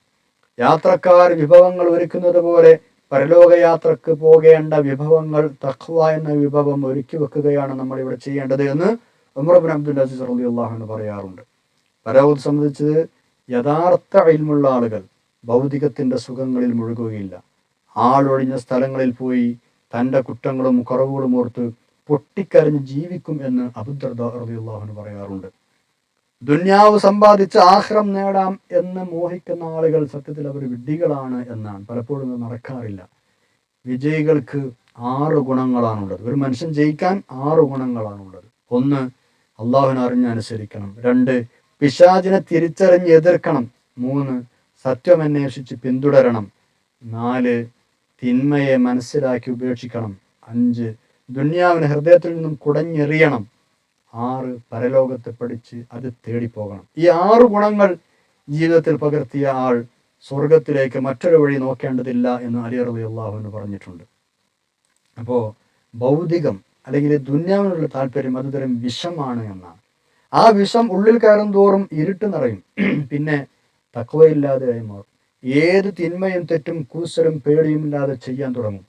യാത്രക്കാർ വിഭവങ്ങൾ ഒരുക്കുന്നത് പോലെ പരലോക യാത്രക്ക് പോകേണ്ട വിഭവങ്ങൾ തഖ്വ എന്ന വിഭവം ഒരുക്കി വെക്കുകയാണ് നമ്മൾ ഇവിടെ ചെയ്യേണ്ടത് എന്ന് ഉമർ ഇബ്നു അബ്ദുൽ അസീസ് റളിയല്ലാഹു അൻഹു പറയാറുണ്ട്. പരലോകത്തെ സംബന്ധിച്ച് യഥാർത്ഥ ഇൽമുള്ള ആളുകൾ ഭൗതികത്തിന്റെ സുഖങ്ങളിൽ മുഴുകുകയില്ല. ആളൊഴിഞ്ഞ സ്ഥലങ്ങളിൽ പോയി തൻ്റെ കുറ്റങ്ങളും കുറവുകളും ഓർത്ത് പൊട്ടിക്കരഞ്ഞ് ജീവിക്കും എന്ന് അബൂ ദർദാ റളിയല്ലാഹു അൻഹു പറയാറുണ്ട്. ദുന്യാവ് സമ്പാദിച്ച് ആഖിറം നേടാം എന്ന് മോഹിക്കുന്ന ആളുകൾ സത്യത്തിൽ അവർ വിഡ്ഢികളാണ് എന്നാണ്. പലപ്പോഴും ഇത് നടക്കാറില്ല. വിജയികൾക്ക് 6 ഗുണങ്ങളാണുള്ളത്. ഒരു മനുഷ്യൻ ജയിക്കാൻ 6 ഗുണങ്ങളാണുള്ളത്. 1, അള്ളാഹുവിനെ അറിഞ്ഞനുസരിക്കണം. 2, പിശാചിനെ തിരിച്ചറിഞ്ഞ് എതിർക്കണം. 3, സത്യം അന്വേഷിച്ച് പിന്തുടരണം. 4, തിന്മയെ മനസ്സിലാക്കി ഉപേക്ഷിക്കണം. 5, ദുന്യാവിനെ ഹൃദയത്തിൽ നിന്നും കുടഞ്ഞെറിയണം. 6, പരലോകത്തെ പഠിച്ച് അത് തേടിപ്പോകണം. ഈ 6 ഗുണങ്ങൾ ജീവിതത്തിൽ പകർത്തിയ ആൾ സ്വർഗത്തിലേക്ക് മറ്റൊരു വഴി നോക്കേണ്ടതില്ല എന്ന് അലി റളിയല്ലാഹു അൻഹു പറഞ്ഞിട്ടുണ്ട്. അപ്പോൾ ഭൗതികം അല്ലെങ്കിൽ ദുന്യാവിനുള്ള താല്പര്യം അതുതരം വിഷമാണ് എന്നാണ്. ആ വിഷം ഉള്ളിൽ കയറും തോറും ഇരുട്ട് നിറയും. പിന്നെ തഖ്വയില്ലാതെയായി മാറും. ഏത് തിന്മയും തെറ്റും കൂസലും പേടിയും ഇല്ലാതെ ചെയ്യാൻ തുടങ്ങും.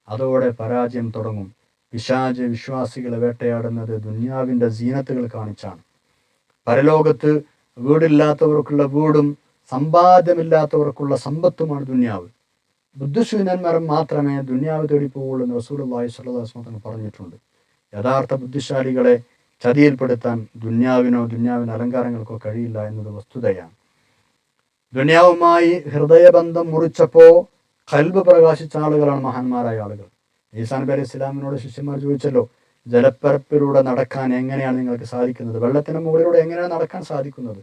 അതോടെ പരാജയം തുടങ്ങും. പിശാച് വിശ്വാസികളെ വേട്ടയാടുന്നത് ദുന്യാവിൻ്റെ സീനത്തുകൾ കാണിച്ചാണ്. പരലോകത്ത് വീടില്ലാത്തവർക്കുള്ള വീടും സമ്പാദ്യമില്ലാത്തവർക്കുള്ള സമ്പത്തുമാണ് ദുന്യാവ്. ബുദ്ധിശൂന്യന്മാർ മാത്രമേ ദുന്യാവ് തേടിപ്പോവുള്ളൂ എന്ന് റസൂലുള്ളാഹി സ്വല്ലല്ലാഹു അലൈഹി വസല്ലം പറഞ്ഞിട്ടുണ്ട്. യഥാർത്ഥ ബുദ്ധിശാലികളെ ചതിയിൽപ്പെടുത്താൻ ദുന്യാവിന് അലങ്കാരങ്ങൾക്കോ കഴിയില്ല എന്നത് വസ്തുതയാണ്. ദുന്യാവുമായി ഹൃദയബന്ധം മുറിച്ചപ്പോൾ ഖൽബ് പ്രകാശിച്ച ആളുകളാണ് മഹാന്മാരായ ആളുകൾ. ഈസാ നബി അലൈഹി ഇസ്ലാമിനോട് ശിഷ്യന്മാർ ചോദിച്ചല്ലോ, ജലപ്പരപ്പിലൂടെ നടക്കാൻ എങ്ങനെയാണ് നിങ്ങൾക്ക് സാധിക്കുന്നത്? വെള്ളത്തിന് മുകളിലൂടെ എങ്ങനെയാണ് നടക്കാൻ സാധിക്കുന്നത്?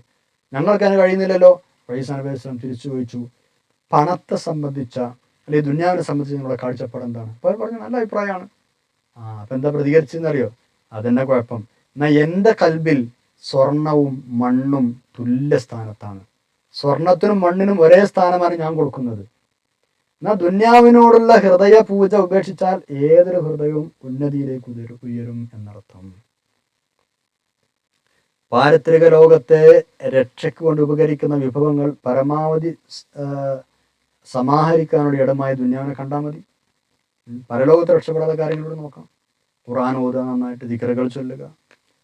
ഞങ്ങൾക്ക് അതിന് കഴിയുന്നില്ലല്ലോ. ഈസാ നബി അലൈഹി ഇസ്ലാം തിരിച്ചു ചോദിച്ചു, പണത്തെ സംബന്ധിച്ച അല്ലെങ്കിൽ ദുന്യാവിനെ സംബന്ധിച്ച് നിങ്ങളുടെ കാഴ്ചപ്പാട് എന്താണ്? അപ്പോൾ പറഞ്ഞു, നല്ല അഭിപ്രായമാണ്. അപ്പം എന്താ പ്രതികരിച്ചെന്നറിയോ? അതെന്നെ കുഴപ്പം. എന്നാൽ എൻ്റെ കൽബിൽ സ്വർണവും മണ്ണും തുല്യ സ്ഥാനത്താണ്. സ്വർണത്തിനും മണ്ണിനും ഒരേ സ്ഥാനമാണ് ഞാൻ കൊടുക്കുന്നത്. എന്നാൽ ദുന്യാവിനോടുള്ള ഹൃദയ പൂജ ഉപേക്ഷിച്ചാൽ ഏതൊരു ഹൃദയവും ഉന്നതിയിലേക്ക് ഉയരും എന്നർത്ഥം. പാരിത്രിക ലോകത്തെ രക്ഷയ്ക്ക് കൊണ്ട് ഉപകരിക്കുന്ന വിഭവങ്ങൾ പരമാവധി സമാഹരിക്കാനുള്ള ഇടമായി ദുന്യാവിനെ കണ്ടാൽ മതി. പരലോകത്ത് രക്ഷപ്പെടാത്ത കാര്യങ്ങളോട് നോക്കാം. ഖുർആൻ ഓതുക, നന്നായിട്ട് ദിക്റുകൾ ചൊല്ലുക,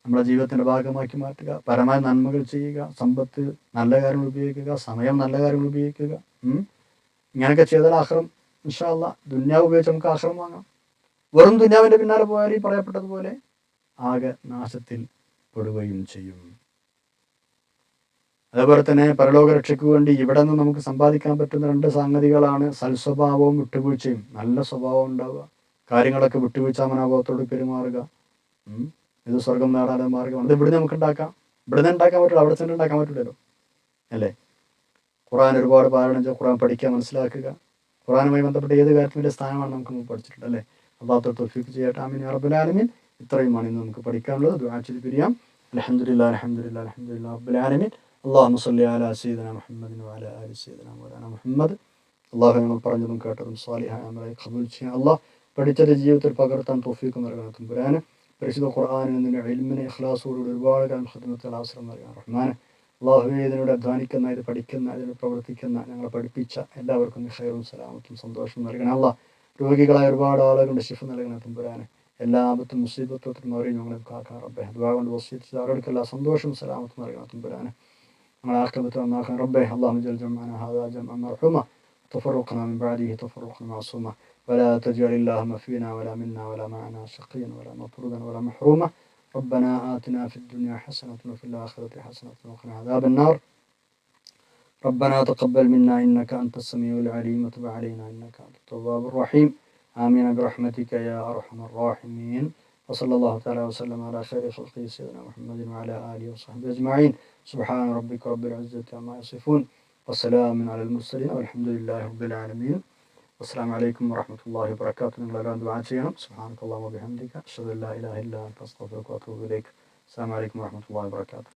നമ്മുടെ ജീവിതത്തിൻ്റെ ഭാഗമാക്കി മാറ്റുക, പരമായ നന്മകൾ ചെയ്യുക, സമ്പത്ത് നല്ല കാര്യങ്ങൾ ഉപയോഗിക്കുക, സമയം നല്ല കാര്യങ്ങൾ ഉപയോഗിക്കുക. ഇങ്ങനെയൊക്കെ ചെയ്താൽ ആഖിറം ഇൻഷാ അല്ലാഹ് ദുന്യാവ് ഉപയോഗിച്ച് നമുക്ക് ആഖിറം വാങ്ങാം. വെറും ദുന്യാവിൻ്റെ പിന്നാലെ പോയാൽ ഈ പറയപ്പെട്ടതുപോലെ ആകെ നാശത്തിൽ പെടുകയും ചെയ്യും. അതേപോലെ തന്നെ പരലോക രക്ഷയ്ക്ക് വേണ്ടി ഇവിടെ നിന്ന് നമുക്ക് സമ്പാദിക്കാൻ പറ്റുന്ന 2 സംഗതികളാണ് സൽസ്വഭാവവും വിട്ടുവീഴ്ചയും. നല്ല സ്വഭാവം ഉണ്ടാവുക, കാര്യങ്ങളൊക്കെ വിട്ടുവീഴ്ച മനോഭാവത്തോട് പെരുമാറുക. ഇത് സ്വർഗം നേടാനുള്ള മാർഗമാണ്. ഇത് ഇവിടെ നമുക്ക് ഉണ്ടാക്കാം. ഇവിടെ ഉണ്ടാക്കാൻ പറ്റില്ല, അവിടെ ചെന്ന് ഉണ്ടാക്കാൻ പറ്റില്ലല്ലോ, അല്ലേ? ഖുർആൻ ഒരുപാട് പാരായണം ചെയ്യുക, ഖുർആൻ പഠിക്കുക, മനസ്സിലാക്കുക. ഖുർആനുമായി ബന്ധപ്പെട്ട ഏത് കാര്യത്തിലും വലിയ സ്ഥാനമാണ് നമുക്ക് പഠിച്ചിട്ടുണ്ട്, അല്ലേ? അല്ലാഹു തൗഫീഖ് ചെയ്യട്ടെ. ആമീൻ യാ റബ്ബൽ ആലമീൻ. ഇത്രയുമാണ് ഇന്ന് നമുക്ക് പഠിക്കാനുള്ളത്. ദുആ ചെയ്ത് പിരിയാം. അൽഹംദുലില്ലാഹി റബ്ബിൽ ആലമീൻ. അല്ലാഹുമ്മ സ്വല്ലി അലാ സയ്യിദിനാ മുഹമ്മദിൻ വഅലാ ആലി സയ്യിദിനാ മൗലാനാ മുഹമ്മദ്. അല്ലാഹു ഞങ്ങൾ പറഞ്ഞതും കേട്ടതും സ്വാലിഹായ അമലായി ഖബൂൽ ചെയ്യാൻ അല്ലാഹ് പഠിച്ചത് ജീവിതത്തിൽ പകർത്താൻ തൗഫീഖ് നൽകണം തമ്പുരാനെ. പരിശുദ്ധ ഖുർആനിൽ നിന്ന് ഇൽമിനെ ഇഖ്ലാസോടുകൂടി ഒരുപാട് കാലം ഖിദ്മത്തുൽ അവസരം നൽകാൻ റഹ്മാനെ. അല്ലാഹുവേ, ഇതിനോട് അധ്വാനിക്കുന്ന, ഇത് പഠിക്കുന്ന, ഇതിന് പ്രവർത്തിക്കുന്ന, ഞങ്ങളെ പഠിപ്പിച്ച എല്ലാവർക്കും ഖൈറും സലാമത്തും സന്തോഷവും നൽകണം അല്ലാഹ്. രോഗികളായ ഒരുപാട് ആളുകളുടെ ശിഫ നൽകണം തമ്പുരാനെ. എല്ലാ ആപത്തും മുസീബത്തും അവരെയും ഞങ്ങളെ കാക്കാൻ റബ്ബേ. ദുആ കൊണ്ട് വസിയത്ത് ചെയ്ത ആളുകൾക്കെല്ലാം സന്തോഷവും സലാമത്തും നൽകണം തമ്പുരാനെ. ഞങ്ങളെ ആഖിറത്ത് നന്നാക്കാൻ റബ്ബേ. അല്ലാഹുമ്മ ജൽ ജംഅനാ ഹാദാ ജംഅൻ മർഹൂമ തഫറഖനാ മിൻ ബഅദിഹി തഫറഖൻ മഅസൂമ ولا تجعل اللهم فينا ولا منا ولا معنا شقيا ولا مطرودا ولا محروما. ربنا آتنا في الدنيا حسنة وفي الآخرة حسنة وقنا عذاب النار. ربنا تقبل منا إنك أنت السميع العليم وتب علينا إنك أنت التواب الرحيم آمين برحمتك يا أرحم الراحمين وصلى الله تعالى وسلم على خير خلقه سيدنا محمد وعلى آله وصحبه أجمعين سبحان ربك رب العزة عما يصفون وسلام على المرسلين والحمد لله رب العالمين السلام عليكم ورحمة الله وبركاته سبحانك اللهم وبحمدك أشهد أن لا إله إلا أنت أستغفرك وأتوب إليك السلام عليكم ورحمة الله وبركاته